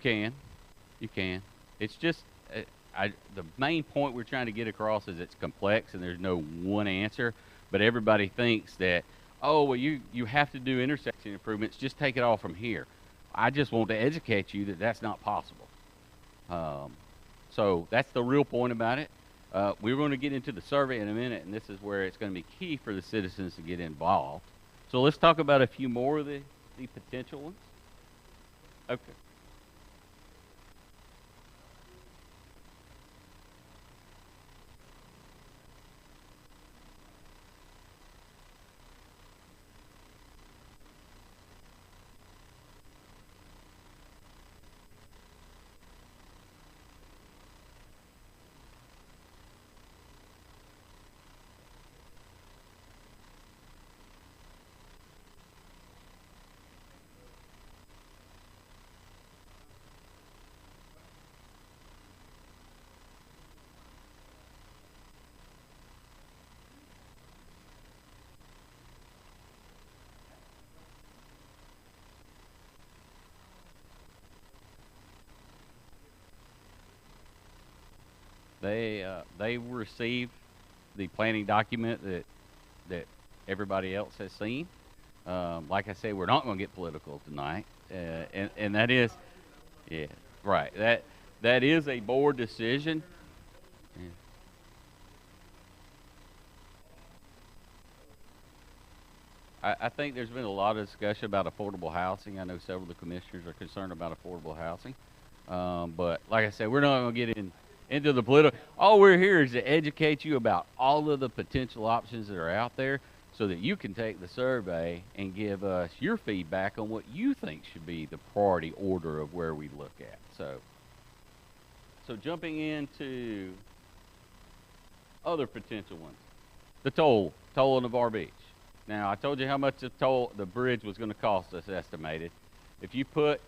can. It's just, the main point we're trying to get across is it's complex and there's no one answer, but everybody thinks that, oh, well, you have to do intersection improvements, just take it all from here. I just want to educate you that that's not possible. So that's the real point about it. We're going to get into the survey in a minute, and this is where it's going to be key for the citizens to get involved. So let's talk about a few more of the potential ones. Okay. They receive the planning document that everybody else has seen. Like I said, we're not going to get political tonight, and that is, yeah, right. That is a board decision. I think there's been a lot of discussion about affordable housing. I know several of the commissioners are concerned about affordable housing. But like I said, we're not going to get into the political. All we're here is to educate you about all of the potential options that are out there so that you can take the survey and give us your feedback on what you think should be the priority order of where we look at. So jumping into other potential ones, the toll on Navarre Beach. Now, I told you how much the bridge was going to cost us estimated. If you put,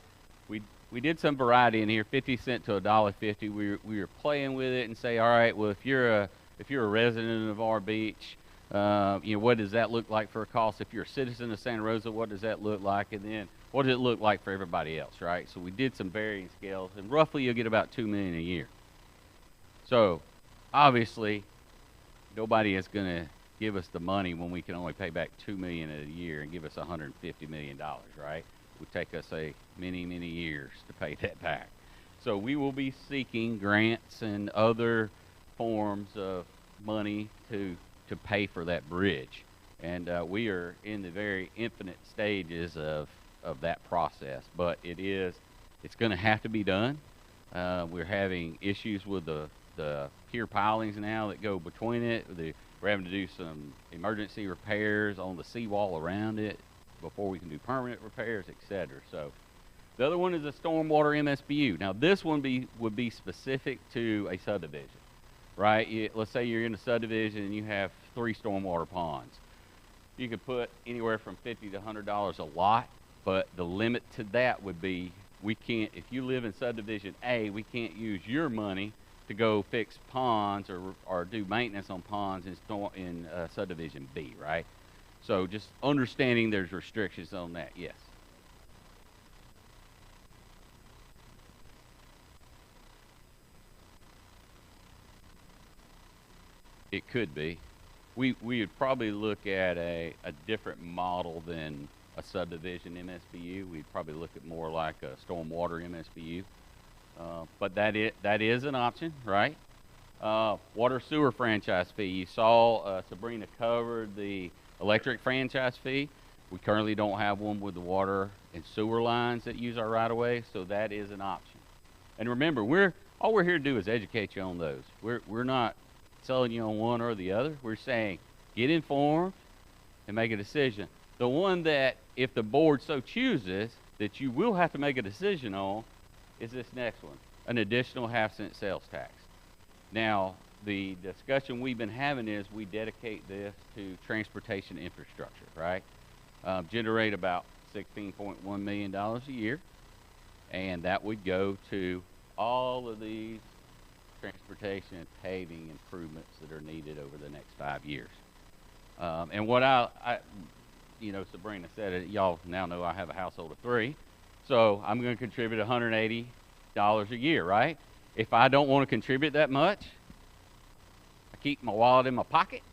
we did some variety in here, 50 cents to $1.50. We were playing with it and say, all right, well, if you're a resident of Navarre Beach, you know, what does that look like for a cost? If you're a citizen of Santa Rosa, what does that look like? And then what does it look like for everybody else, right? So we did some varying scales, and roughly you'll get about $2 million a year. So obviously, nobody is going to give us the money when we can only pay back $2 million a year and give us $150 million, right? It would take us many years to pay that back. So we will be seeking grants and other forms of money to pay for that bridge. And we are in the very infinite stages of that process, but it's going to have to be done. We're having issues with the pier pilings now that go between it. We're having to do some emergency repairs on the seawall around it before we can do permanent repairs, etc. So the other one is a stormwater MSBU. Now this one would be specific to a subdivision, right? Let's say you're in a subdivision and you have 3 stormwater ponds. You could put anywhere from $50 to $100 a lot, but the limit to that would be if you live in subdivision A, we can't use your money to go fix ponds or do maintenance on ponds in subdivision B, right? So just understanding there's restrictions on that, yes. It could be. We would probably look at a different model than a subdivision MSBU. We'd probably look at more like a stormwater MSBU. But that is an option, right? Water sewer franchise fee. You saw Sabrina covered the electric franchise fee. We currently don't have one with the water and sewer lines that use our right-of-way, so that is an option. And remember, all we're here to do is educate you on those. We're not selling you on one or the other. We're saying get informed and make a decision. The one that, if the board so chooses, that you will have to make a decision on is this next one, an additional half-cent sales tax. Now, the discussion we've been having is we dedicate this to transportation infrastructure, right? Generate about $16.1 million a year, and that would go to all of these transportation and paving improvements that are needed over the next 5 years. And what you know, Sabrina said it, y'all now know I have a household of 3. So I'm going to contribute $180 a year, right? If I don't want to contribute that much, I keep my wallet in my pocket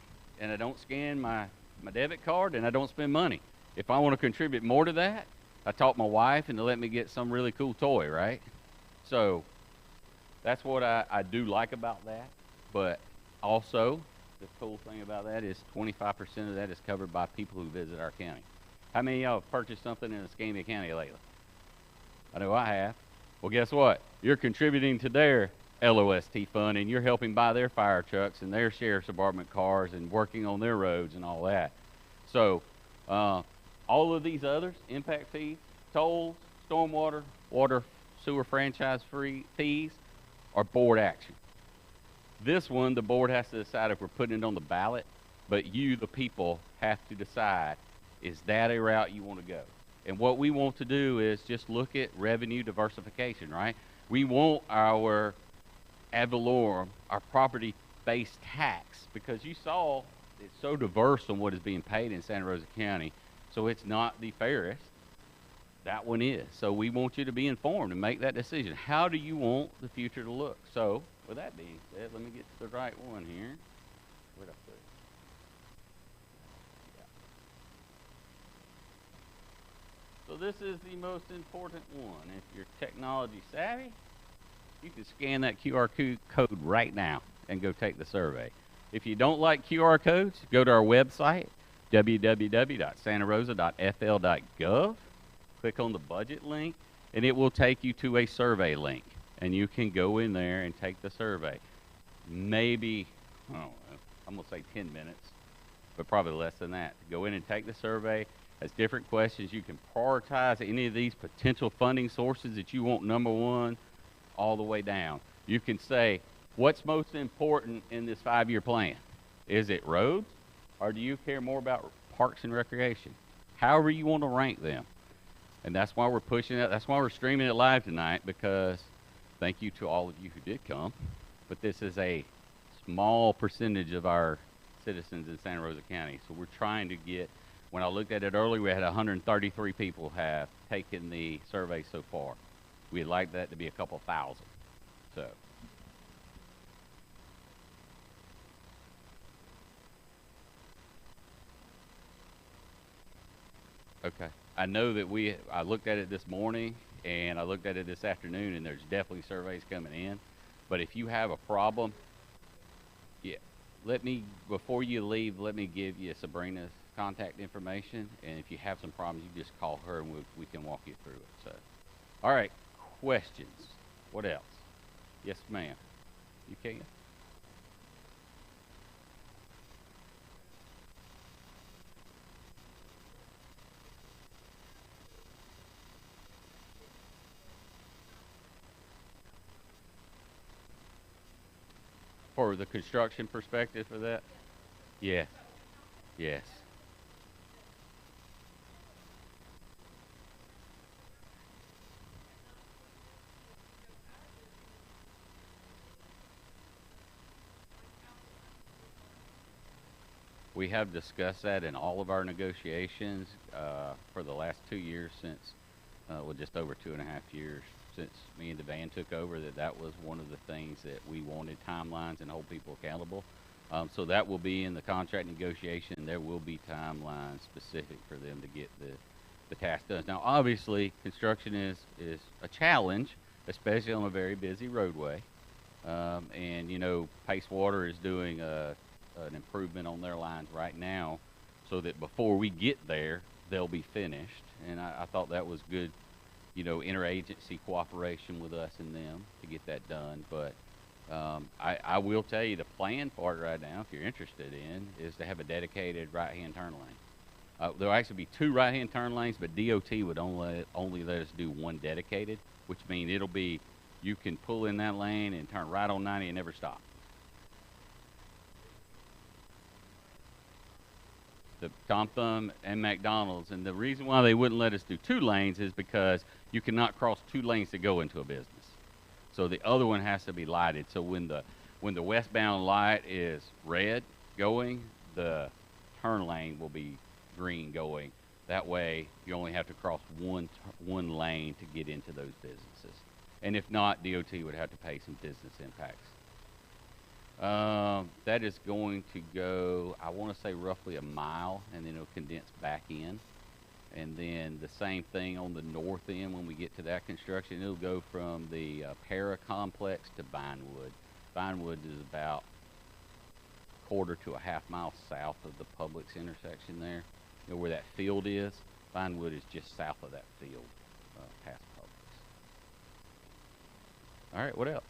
and I don't scan my debit card and I don't spend money. If I want to contribute more to that, I talk my wife into let me get some really cool toy, right? So that's what I do like about that. But also, the cool thing about that is 25% of that is covered by people who visit our county. How many of y'all have purchased something in Escambia County lately? I know I have. Well, guess what? You're contributing to their LOST fund, and you're helping buy their fire trucks and their sheriff's department cars and working on their roads and all that. So all of these others, impact fees, tolls, stormwater, water, sewer franchise fees, are board action. This one, the board has to decide if we're putting it on the ballot, but you, the people, have to decide, is that a route you want to go? And what we want to do is just look at revenue diversification, right? We want our ad valorem, our property-based tax, because you saw it's so diverse on what is being paid in Santa Rosa County, so it's not the fairest. That one is. So we want you to be informed and make that decision. How do you want the future to look? So with that being said, let me get to the right one here. Where'd I put it? Yeah. So this is the most important one. If you're technology savvy, you can scan that QR code right now and go take the survey. If you don't like QR codes, go to our website. www.santarosa.fl.gov. Click on the budget link, and it will take you to a survey link, and you can go in there and take the survey. Maybe, I don't know, I'm going to say 10 minutes, but probably less than that. Go in and take the survey. Has different questions. You can prioritize any of these potential funding sources that you want number one all the way down. You can say, what's most important in this 5-year plan? Is it roads, or do you care more about parks and recreation? However you want to rank them. And that's why we're pushing it. That's why we're streaming it live tonight, because thank you to all of you who did come. But this is a small percentage of our citizens in Santa Rosa County. So we're trying to get, when I looked at it earlier, we had 133 people have taken the survey so far. We'd like that to be a couple thousand. So. Okay. I know that I looked at it this morning and I looked at it this afternoon, and there's definitely surveys coming in. But if you have a problem, yeah, before you leave, let me give you Sabrina's contact information. And if you have some problems, you just call her and we can walk you through it. So, all right, questions. What else? Yes, ma'am. You can. For the construction perspective for that? Yeah. Yes. We have discussed that in all of our negotiations for the last 2 years since, well, just over 2.5 years since me and DeVan took over, that was one of the things that we wanted, timelines and hold people accountable. So that will be in the contract negotiation. There will be timelines specific for them to get the task done. Now, obviously, construction is a challenge, especially on a very busy roadway. And, you know, Pace Water is doing an improvement on their lines right now so that before we get there, they'll be finished. And I thought that was good, you know, interagency cooperation with us and them to get that done. But I will tell you the plan for it right now, if you're interested in, is to have a dedicated right-hand turn lane. There'll actually be 2 right-hand turn lanes, but DOT would only let us do 1 dedicated, which means it'll be, you can pull in that lane and turn right on 90 and never stop. The Tom Thumb and McDonald's, and the reason why they wouldn't let us do 2 lanes is because you cannot cross 2 lanes to go into a business. So the other one has to be lighted. So when the westbound light is red going, the turn lane will be green going. That way, you only have to cross one lane to get into those businesses. And if not, DOT would have to pay some business impacts. That is going to go, I want to say roughly a mile, and then it'll condense back in. And then the same thing on the north end when we get to that construction. It'll go from the Para complex to Vinewood. Vinewood is about 1/4 to a 1/2 mile south of the Publix intersection there. You know where that field is? Vinewood is just south of that field, past Publix. All right, what else?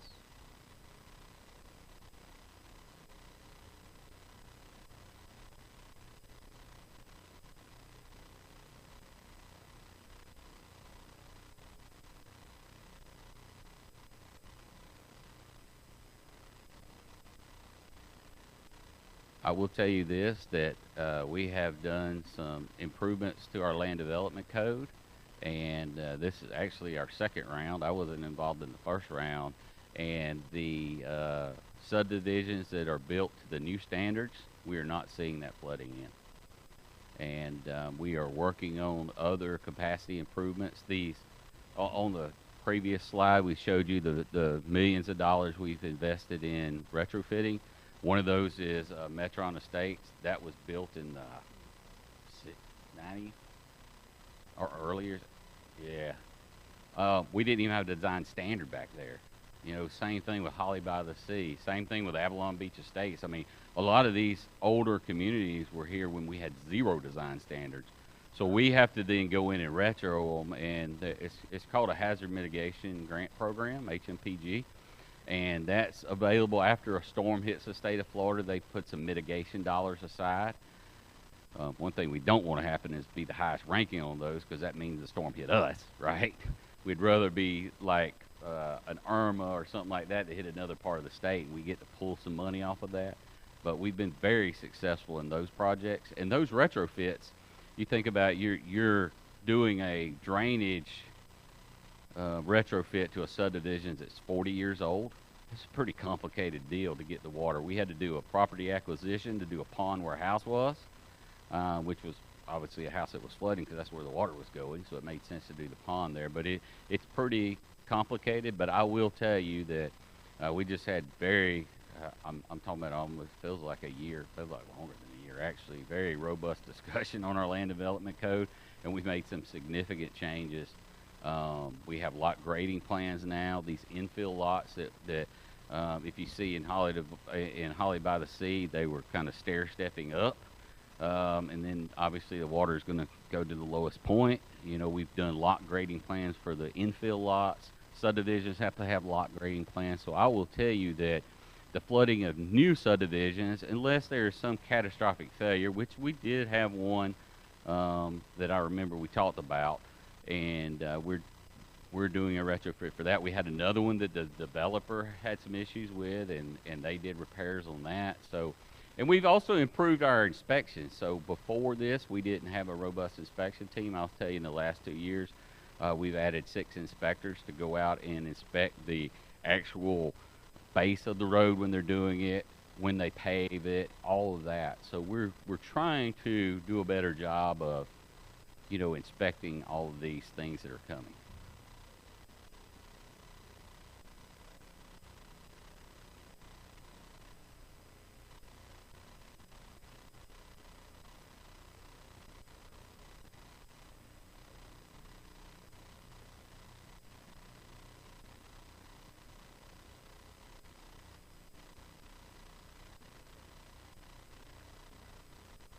I will tell you this, that we have done some improvements to our land development code, and this is actually our 2nd round. I wasn't involved in the 1st round, and the subdivisions that are built to the new standards, we are not seeing that flooding in. And we are working on other capacity improvements. These, on the previous slide, we showed you the millions of dollars we've invested in retrofitting. One of those is Metron Estates. That was built in the 90 or earlier. Yeah. We didn't even have a design standard back there. You know, same thing with Holly by the Sea. Same thing with Avalon Beach Estates. I mean, a lot of these older communities were here when we had 0 design standards. So we have to then go in and retro them, and it's called a Hazard Mitigation Grant Program, HMPG, and that's available after a storm hits the state of Florida. They put some mitigation dollars aside. One thing we don't want to happen is be the highest ranking on those, because that means the storm hit us, right? We'd rather be like an Irma or something like that hit another part of the state, and we get to pull some money off of that. But we've been very successful in those projects. And those retrofits, you think about, you're doing a drainage retrofit to a subdivision that's 40 years old. It's a pretty complicated deal to get the water. We had to do a property acquisition to do a pond where a house was, which was obviously a house that was flooding because that's where the water was going, so it made sense to do the pond there. But it's pretty complicated. But I will tell you that we just had I'm talking about almost feels like a year, feels like longer than a year actually, very robust discussion on our land development code, and we've made some significant changes. We have lot grading plans now. These infill lots that if you see in Holly by the Sea, they were kind of stair stepping up. And then obviously the water is going to go to the lowest point. You know, we've done lot grading plans for the infill lots. Subdivisions have to have lot grading plans. So I will tell you that the flooding of new subdivisions, unless there is some catastrophic failure, which we did have one that I remember we talked about, and we're doing a retrofit for that. We had another one that the developer had some issues with, and they did repairs on that. So, and we've also improved our inspections. So before this, we didn't have a robust inspection team. I'll tell you, in the last 2 years, we've added 6 inspectors to go out and inspect the actual base of the road when they're doing it, when they pave it, all of that. So we're trying to do a better job of, you know, inspecting all of these things that are coming.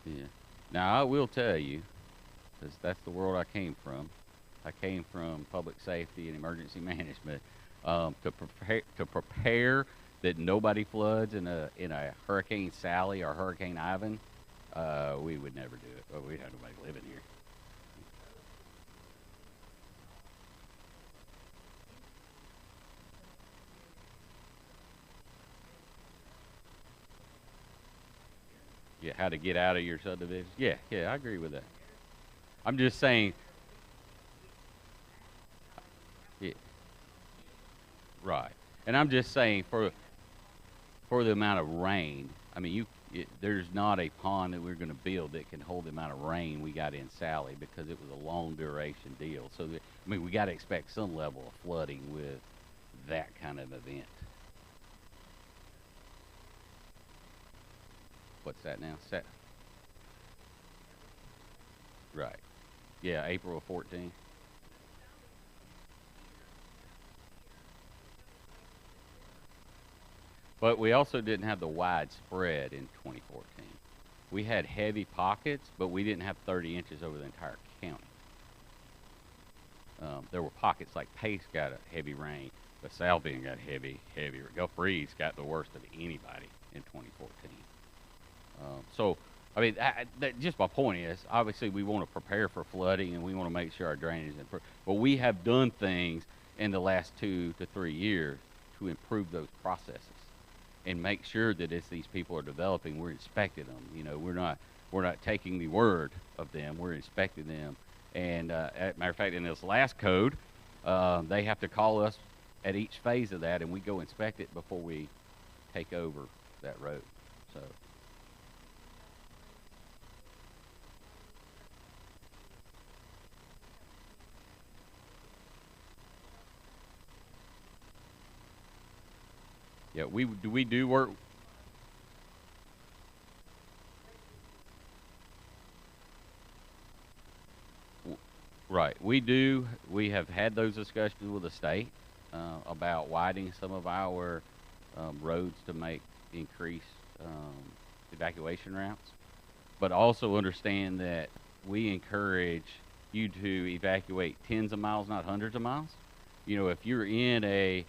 Yeah. Now I will tell you, because that's the world I came from. I came from public safety and emergency management. To prepare that nobody floods in a Hurricane Sally or Hurricane Ivan, we would never do it. Well, we'd have nobody living here. Yeah, how to get out of your subdivision. Yeah, I agree with that. I'm just saying. Yeah, right. And I'm just saying for the amount of rain. I mean, there's not a pond that we're going to build that can hold the amount of rain we got in Sally, because it was a long duration deal. So I mean, we got to expect some level of flooding with that kind of event. What's that now? Right. Yeah, April of 14. But we also didn't have the widespread in 2014. We had heavy pockets, but we didn't have 30 inches over the entire county. There were pockets like Pace got a heavy rain, but South Bend got heavier. Gulf Breeze got the worst of anybody in 2014. So, I mean, just my point is, obviously we want to prepare for flooding and we want to make sure our drainage is improved. But we have done things in the last 2 to 3 years to improve those processes and make sure that as these people are developing, we're inspecting them. You know, we're not taking the word of them. We're inspecting them. And as a matter of fact, in this last code, they have to call us at each phase of that, and we go inspect it before we take over that road. So. Yeah, we do work. Right, we do. We have had those discussions with the state about widening some of our roads to make increase evacuation routes, but also understand that we encourage you to evacuate tens of miles, not hundreds of miles. You know, if you're in a,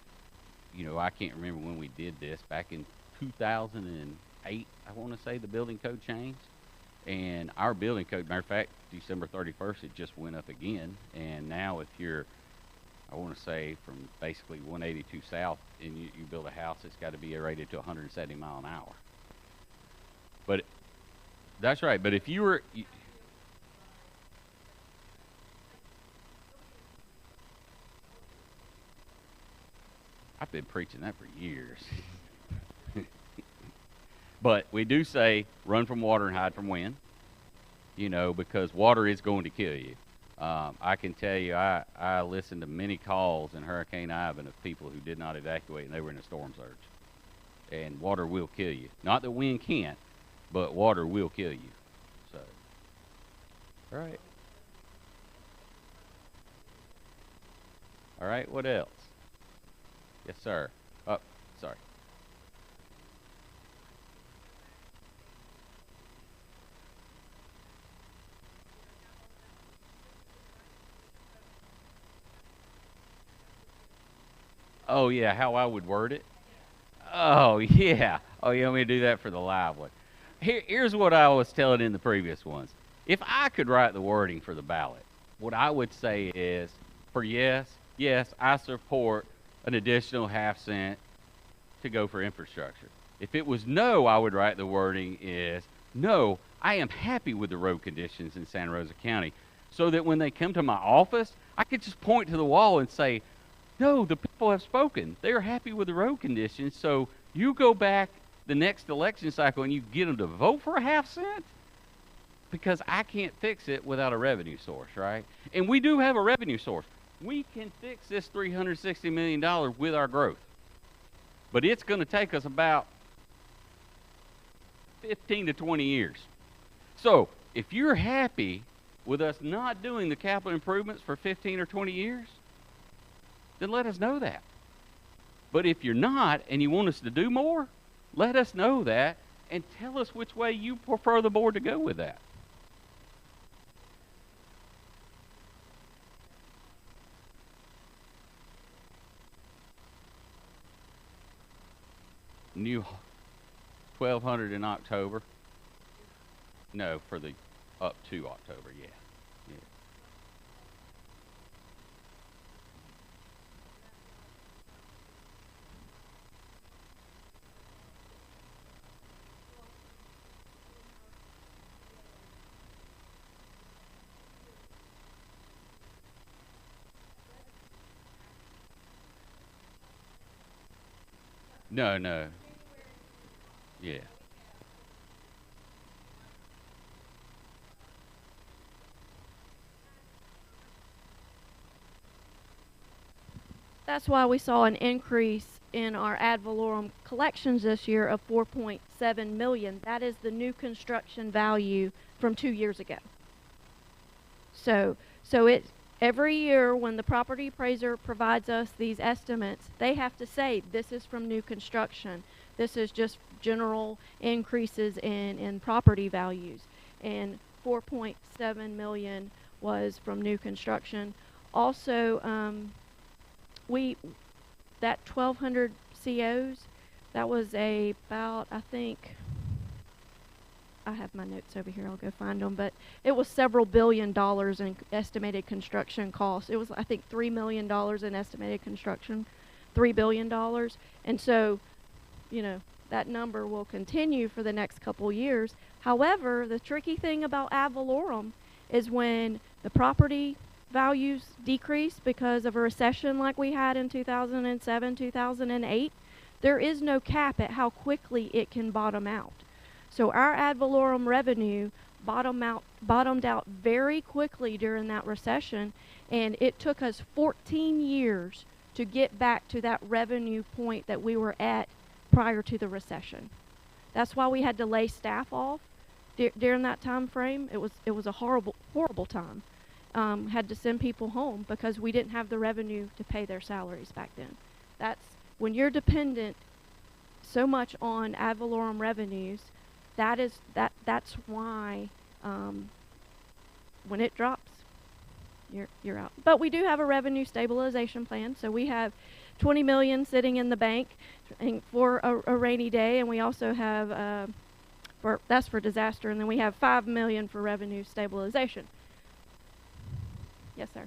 you know, I can't remember when we did this, back in 2008, I want to say the building code changed. And our building code, matter of fact, December 31st, it just went up again. And now if you're, I want to say from basically 182 South and you build a house, it's got to be rated to 170 mile an hour. But that's right. But if you were, I've been preaching that for years. But we do say run from water and hide from wind, you know, because water is going to kill you. I can tell you, I listened to many calls in Hurricane Ivan of people who did not evacuate and they were in a storm surge. And water will kill you. Not that wind can't, but water will kill you. So, all right. All right, what else? Yes, sir. Oh, sorry. Oh, yeah, how I would word it? Oh, yeah. Oh, you want me to do that for the live one? Here's what I was telling in the previous ones. If I could write the wording for the ballot, what I would say is, for yes, yes, I support an additional half-cent to go for infrastructure. If it was no, I would write the wording is, no, I am happy with the road conditions in Santa Rosa County, so that when they come to my office, I could just point to the wall and say, no, the people have spoken. They're happy with the road conditions, so you go back the next election cycle and you get them to vote for a half-cent? Because I can't fix it without a revenue source, right? And we do have a revenue source. We can fix this $360 million with our growth. But it's going to take us about 15 to 20 years. So if you're happy with us not doing the capital improvements for 15 or 20 years, then let us know that. But if you're not and you want us to do more, let us know that and tell us which way you prefer the board to go with that. New 1,200 in October. No, for the up to October, yeah. Yeah. No, no. Yeah. That's why we saw an increase in our ad valorem collections this year of 4.7 million. That is the new construction value from 2 years ago. So it every year when the property appraiser provides us these estimates, they have to say this is from new construction. This is just general increases in property values. And 4.7 million was from new construction. Also, that 1,200 COs, that was about, I think, I have my notes over here, I'll go find them, but it was several $billion in estimated construction costs. It was, I think, $3 million in estimated construction, $3 billion. And so, you know, that number will continue for the next couple years. However, the tricky thing about ad valorem is when the property values decrease because of a recession like we had in 2007, 2008, there is no cap at how quickly it can bottom out. So our ad valorem revenue bottomed out very quickly during that recession, and it took us 14 years to get back to that revenue point that we were at prior to the recession. That's why we had to lay staff off during that time frame. It was a horrible time. Had to send people home because we didn't have the revenue to pay their salaries back then. That's when you're dependent so much on ad valorem revenues. that's why when it drops, you're out. But we do have a revenue stabilization plan, so we have 20 million sitting in the bank for a rainy day, and we also have that's for disaster, and then we have 5 million for revenue stabilization. Yes, sir.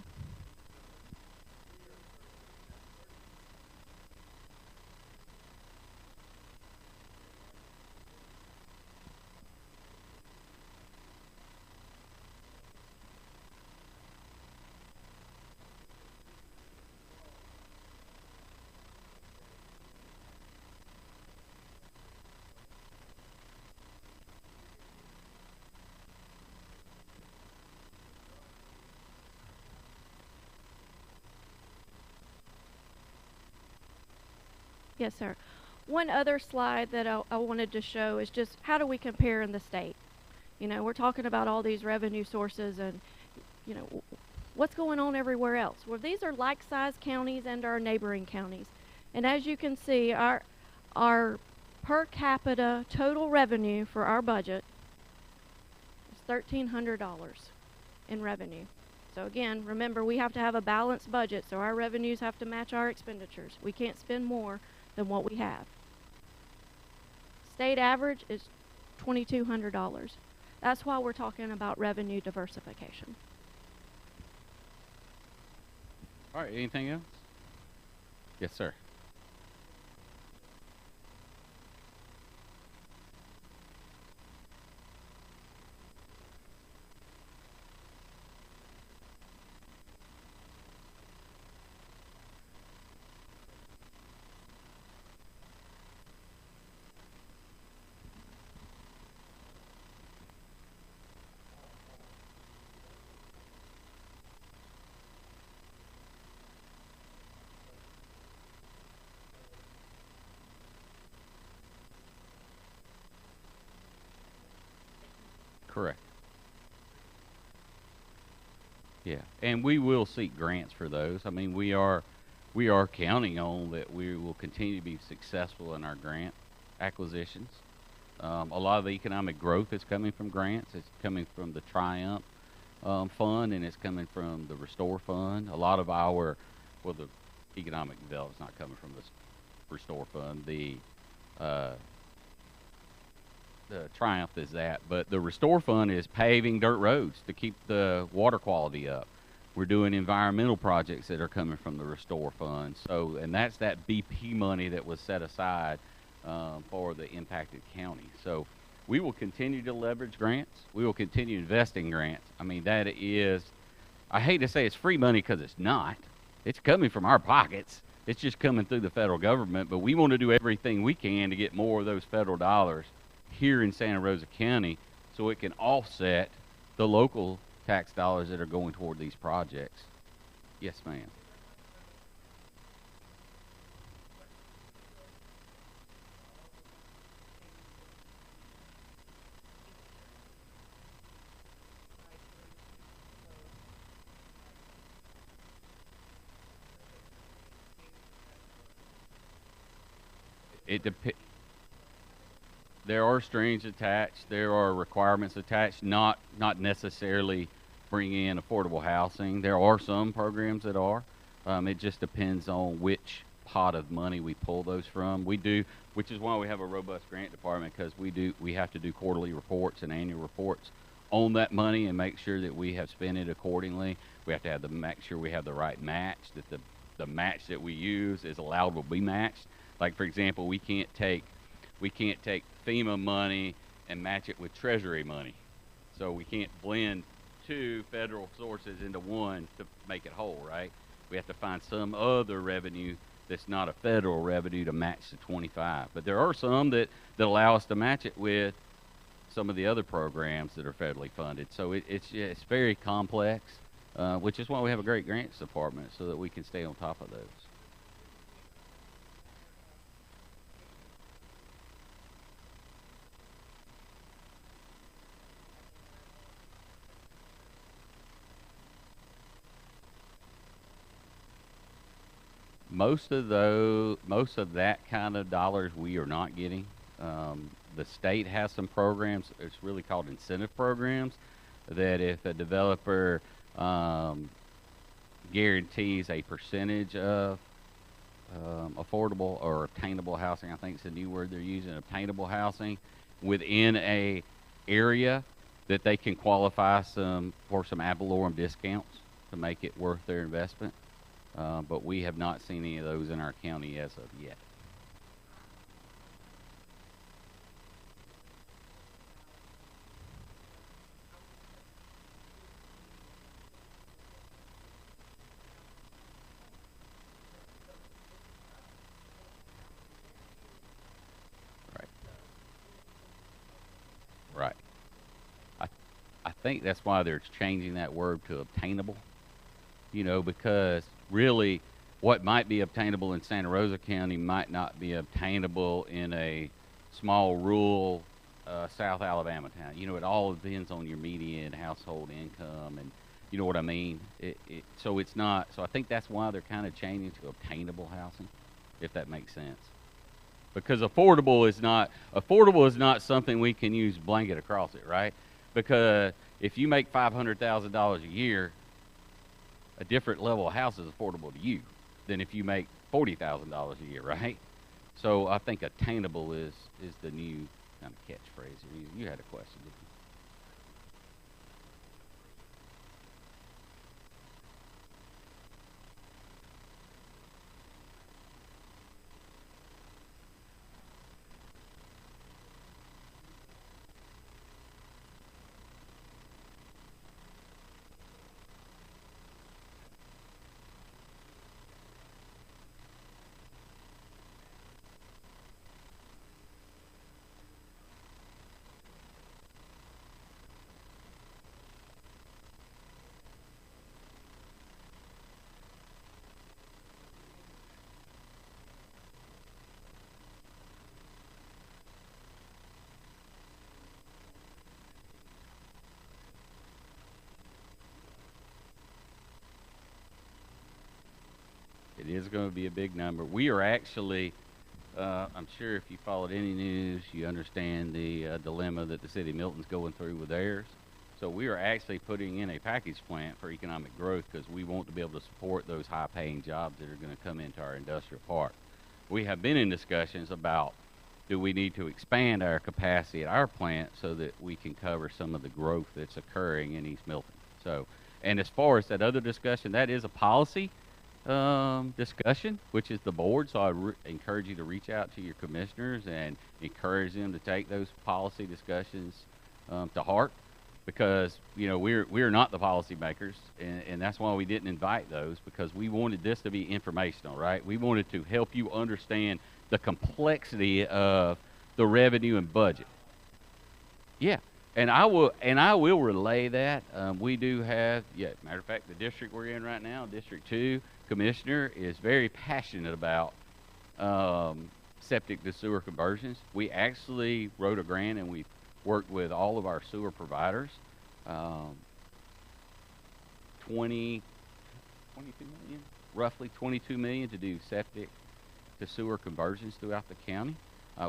Yes, sir. One other slide that I wanted to show is just how do we compare in the state? You know, we're talking about all these revenue sources and, you know, what's going on everywhere else? Well, these are like-sized counties and our neighboring counties. And as you can see, our per capita total revenue for our budget is $1,300 in revenue. So again, remember, we have to have a balanced budget, so our revenues have to match our expenditures. We can't spend more than what we have. State average is $2,200. That's why we're talking about revenue diversification. All right, anything else? Yes, sir. Correct. Yeah, and we will seek grants for those. I mean, we are counting on that we will continue to be successful in our grant acquisitions. A lot of the economic growth is coming from grants. It's coming from the Triumph Fund, and it's coming from the Restore Fund. A lot of well, the economic development's not coming from the Restore Fund. The Triumph is that, but the Restore Fund is paving dirt roads to keep the water quality up. We're doing environmental projects that are coming from the Restore Fund. So, and that's that BP money that was set aside for the impacted county. So we will continue to leverage grants. We will continue to invest in grants. I mean, that is, I hate to say it's free money because it's not. It's coming from our pockets. It's just coming through the federal government, but we want to do everything we can to get more of those federal dollars here in Santa Rosa County so it can offset the local tax dollars that are going toward these projects. Yes, ma'am. It depends. There are strings attached. There are requirements attached. Not necessarily bringing in affordable housing. There are some programs that are. It just depends on which pot of money we pull those from. We do, which is why we have a robust grant department, because we have to do quarterly reports and annual reports on that money and make sure that we have spent it accordingly. We have to make sure we have the right match, that the match that we use is allowable to be matched. Like, for example, we can't take FEMA money and match it with Treasury money. So we can't blend two federal sources into one to make it whole, right? We have to find some other revenue that's not a federal revenue to match the 25. But there are some that allow us to match it with some of the other programs that are federally funded. So it's very complex, which is why we have a great grants department, so that we can stay on top of those. Most of that kind of dollars we are not getting. the state has some programs. It's really called incentive programs that if a developer guarantees a percentage of affordable or obtainable housing, I think it's a new word they're using, obtainable housing within a area, that they can qualify for some ad valorem discounts to make it worth their investment. But we have not seen any of those in our county as of yet. Right. Right. I, I think that's why they're changing that word to obtainable, you know, because really what might be obtainable in Santa Rosa County might not be obtainable in a small rural South Alabama town. You know, it all depends on your median household income, and you know what I mean. So it's not. So I think that's why they're kind of changing to obtainable housing, if that makes sense. Because affordable is not something we can use blanket across it, right? Because if you make $500,000 a year, a different level of house is affordable to you than if you make $40,000 a year, right? So I think attainable is the new kind of catchphrase. You had a question, didn't you? It is going to be a big number. We are actually, I'm sure if you followed any news, you understand the dilemma that the city of Milton's going through with theirs. So we are actually putting in a package plant for economic growth because we want to be able to support those high-paying jobs that are going to come into our industrial park. We have been in discussions about, do we need to expand our capacity at our plant so that we can cover some of the growth that's occurring in East Milton. So, and as far as that other discussion, that is a policy discussion, which is the board. So I encourage you to reach out to your commissioners and encourage them to take those policy discussions to heart, because you know we're not the policy makers, and that's why we didn't invite those, because we wanted this to be informational, right? We wanted to help you understand the complexity of the revenue and budget. Yeah, and I will relay that. We do have, yeah, matter of fact, the district we're in right now, District 2 Commissioner, is very passionate about septic to sewer conversions. We actually wrote a grant and we worked with all of our sewer providers. 22 million, roughly 22 million to do septic to sewer conversions throughout the county.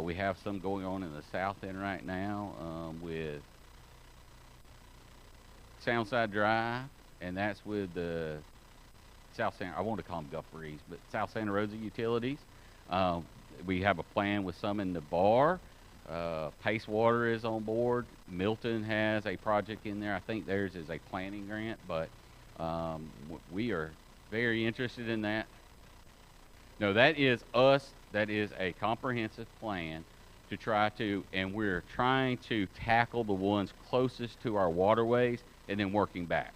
We have some going on in the south end right now with Soundside Drive, and that's with the South Santa, I want to call them Gulfbreeze, but South Santa Rosa Utilities. We have a plan with some in the bar. Pace Water is on board. Milton has a project in there. I think theirs is a planning grant, but we are very interested in that. No, that is us. That is a comprehensive plan to try to, and we're trying to tackle the ones closest to our waterways and then working back.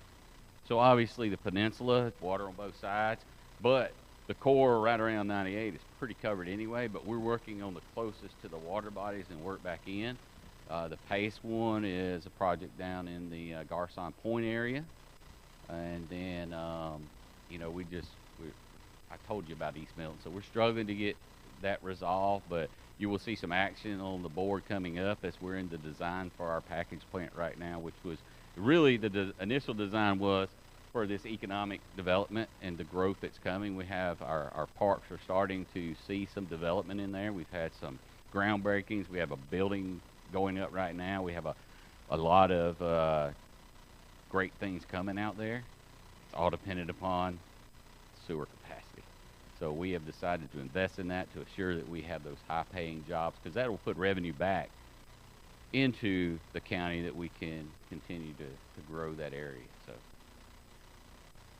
So obviously the peninsula, water on both sides, but the core right around 98 is pretty covered anyway, but we're working on the closest to the water bodies and work back in. The Pace one is a project down in the Garcon Point area. And then, you know, I told you about East Milton, so we're struggling to get that resolved, but you will see some action on the board coming up as we're in the design for our package plant right now, which was really the initial design was for this economic development and the growth that's coming. We have our parks are starting to see some development in there. We've had some groundbreakings. We have a building going up right now. We have a lot of great things coming out there. It's all dependent upon sewer capacity. So we have decided to invest in that to assure that we have those high-paying jobs, because that will put revenue back into the county that we can continue to grow that area. So,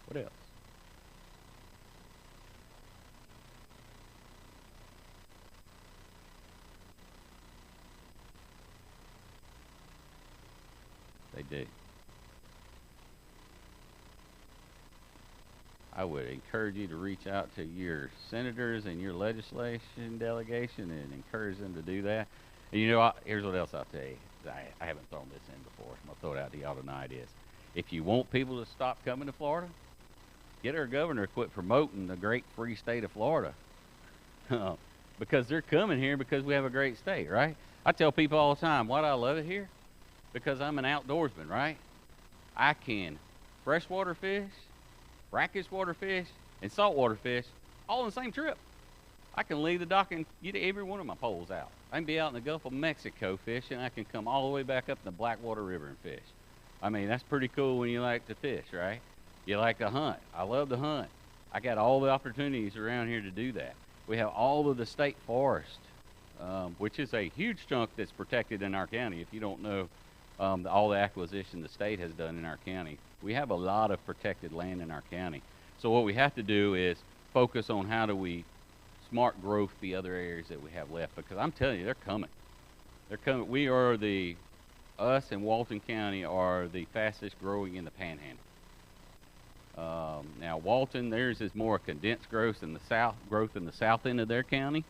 what else? They do. I would encourage you to reach out to your senators and your legislation delegation and encourage them to do that. And you know, here's what else I'll tell you. I haven't thrown this in before. I'm going to throw it out to y'all tonight is, if you want people to stop coming to Florida, get our governor to quit promoting the great free state of Florida. Because they're coming here because we have a great state, right? I tell people all the time, why do I love it here? Because I'm an outdoorsman, right? I can freshwater fish, brackish water fish, and saltwater fish all in the same trip. I can leave the dock and get every one of my poles out. I can be out in the Gulf of Mexico fishing. I can come all the way back up in the Blackwater River and fish. I mean, that's pretty cool when you like to fish, right? You like to hunt. I love to hunt. I got all the opportunities around here to do that. We have all of the state forest, which is a huge chunk that's protected in our county. If you don't know all the acquisition the state has done in our county, we have a lot of protected land in our county. So what we have to do is focus on how do we smart growth the other areas that we have left, because I'm telling you, they're coming. They're coming. We are us and Walton County are the fastest growing in the Panhandle. Now Walton, theirs is more condensed growth in the south end of their county.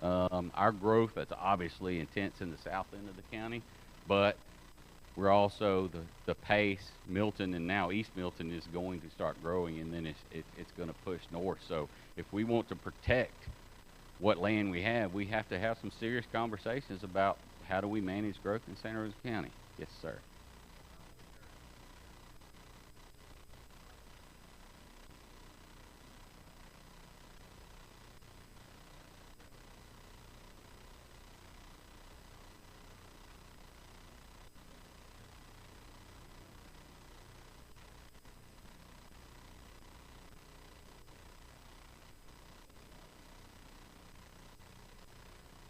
Our growth is obviously intense in the south end of the county, but we're also the pace. Milton and now East Milton is going to start growing, and then it's going to push north. So if we want to protect what land we have to have some serious conversations about how do we manage growth in Santa Rosa County. Yes, sir.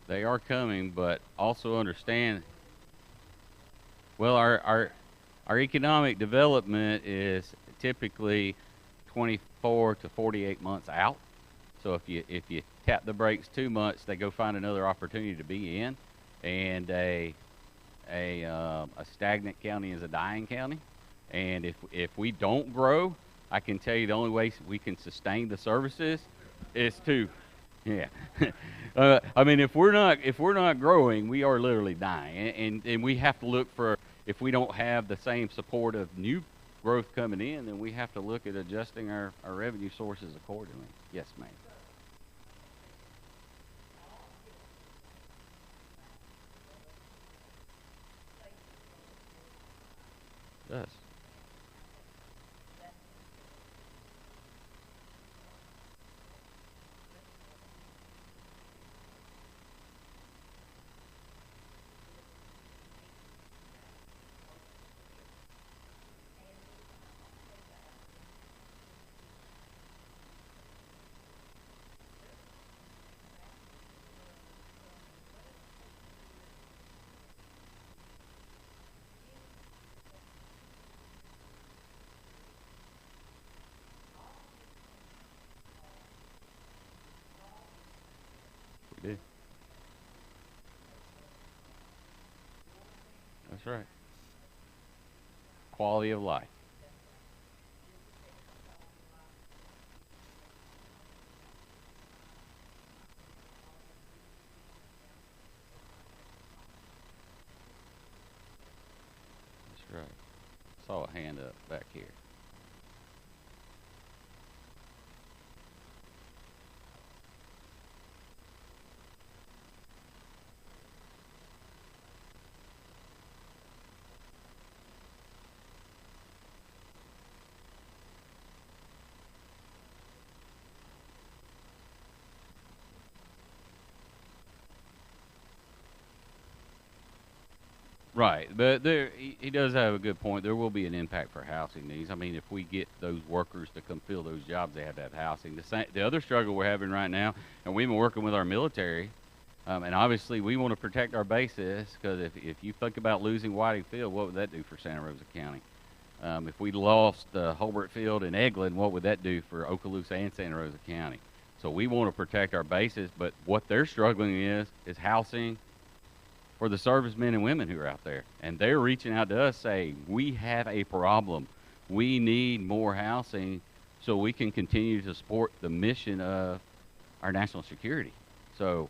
They are coming, but also understand, well, our economic development is typically 24 to 48 months out. So if you tap the brakes too much, they go find another opportunity to be in, and a stagnant county is a dying county. And if we don't grow, I can tell you the only way we can sustain the services is to, yeah. I mean, if we're not growing, we are literally dying, and we have to look for, if we don't have the same support of new growth coming in, then we have to look at adjusting our revenue sources accordingly. Yes, ma'am. Does. We do. That's right. Quality of life. That's right. Saw a hand up back here. Right, but he does have a good point. There will be an impact for housing needs. I mean, if we get those workers to come fill those jobs, they have to have housing. The other struggle we're having right now, and we've been working with our military, and obviously we want to protect our bases, because if you think about losing Whiting Field, what would that do for Santa Rosa County? If we lost Holbert Field and Eglin, what would that do for Okaloosa and Santa Rosa County? So we want to protect our bases, but what they're struggling is housing for the servicemen and women who are out there. And they're reaching out to us saying, we have a problem. We need more housing so we can continue to support the mission of our national security. So,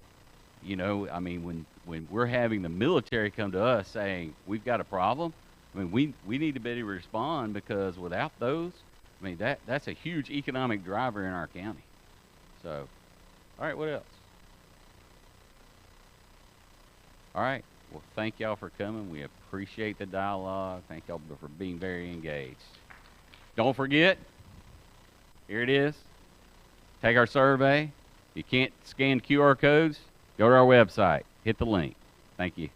you know, I mean, when we're having the military come to us saying, we've got a problem, I mean, we need to be able to respond, because without those, I mean, that's a huge economic driver in our county. So, all right, what else? All right. Well, thank y'all for coming. We appreciate the dialogue. Thank y'all for being very engaged. Don't forget, here it is. Take our survey. If you can't scan QR codes, go to our website. Hit the link. Thank you.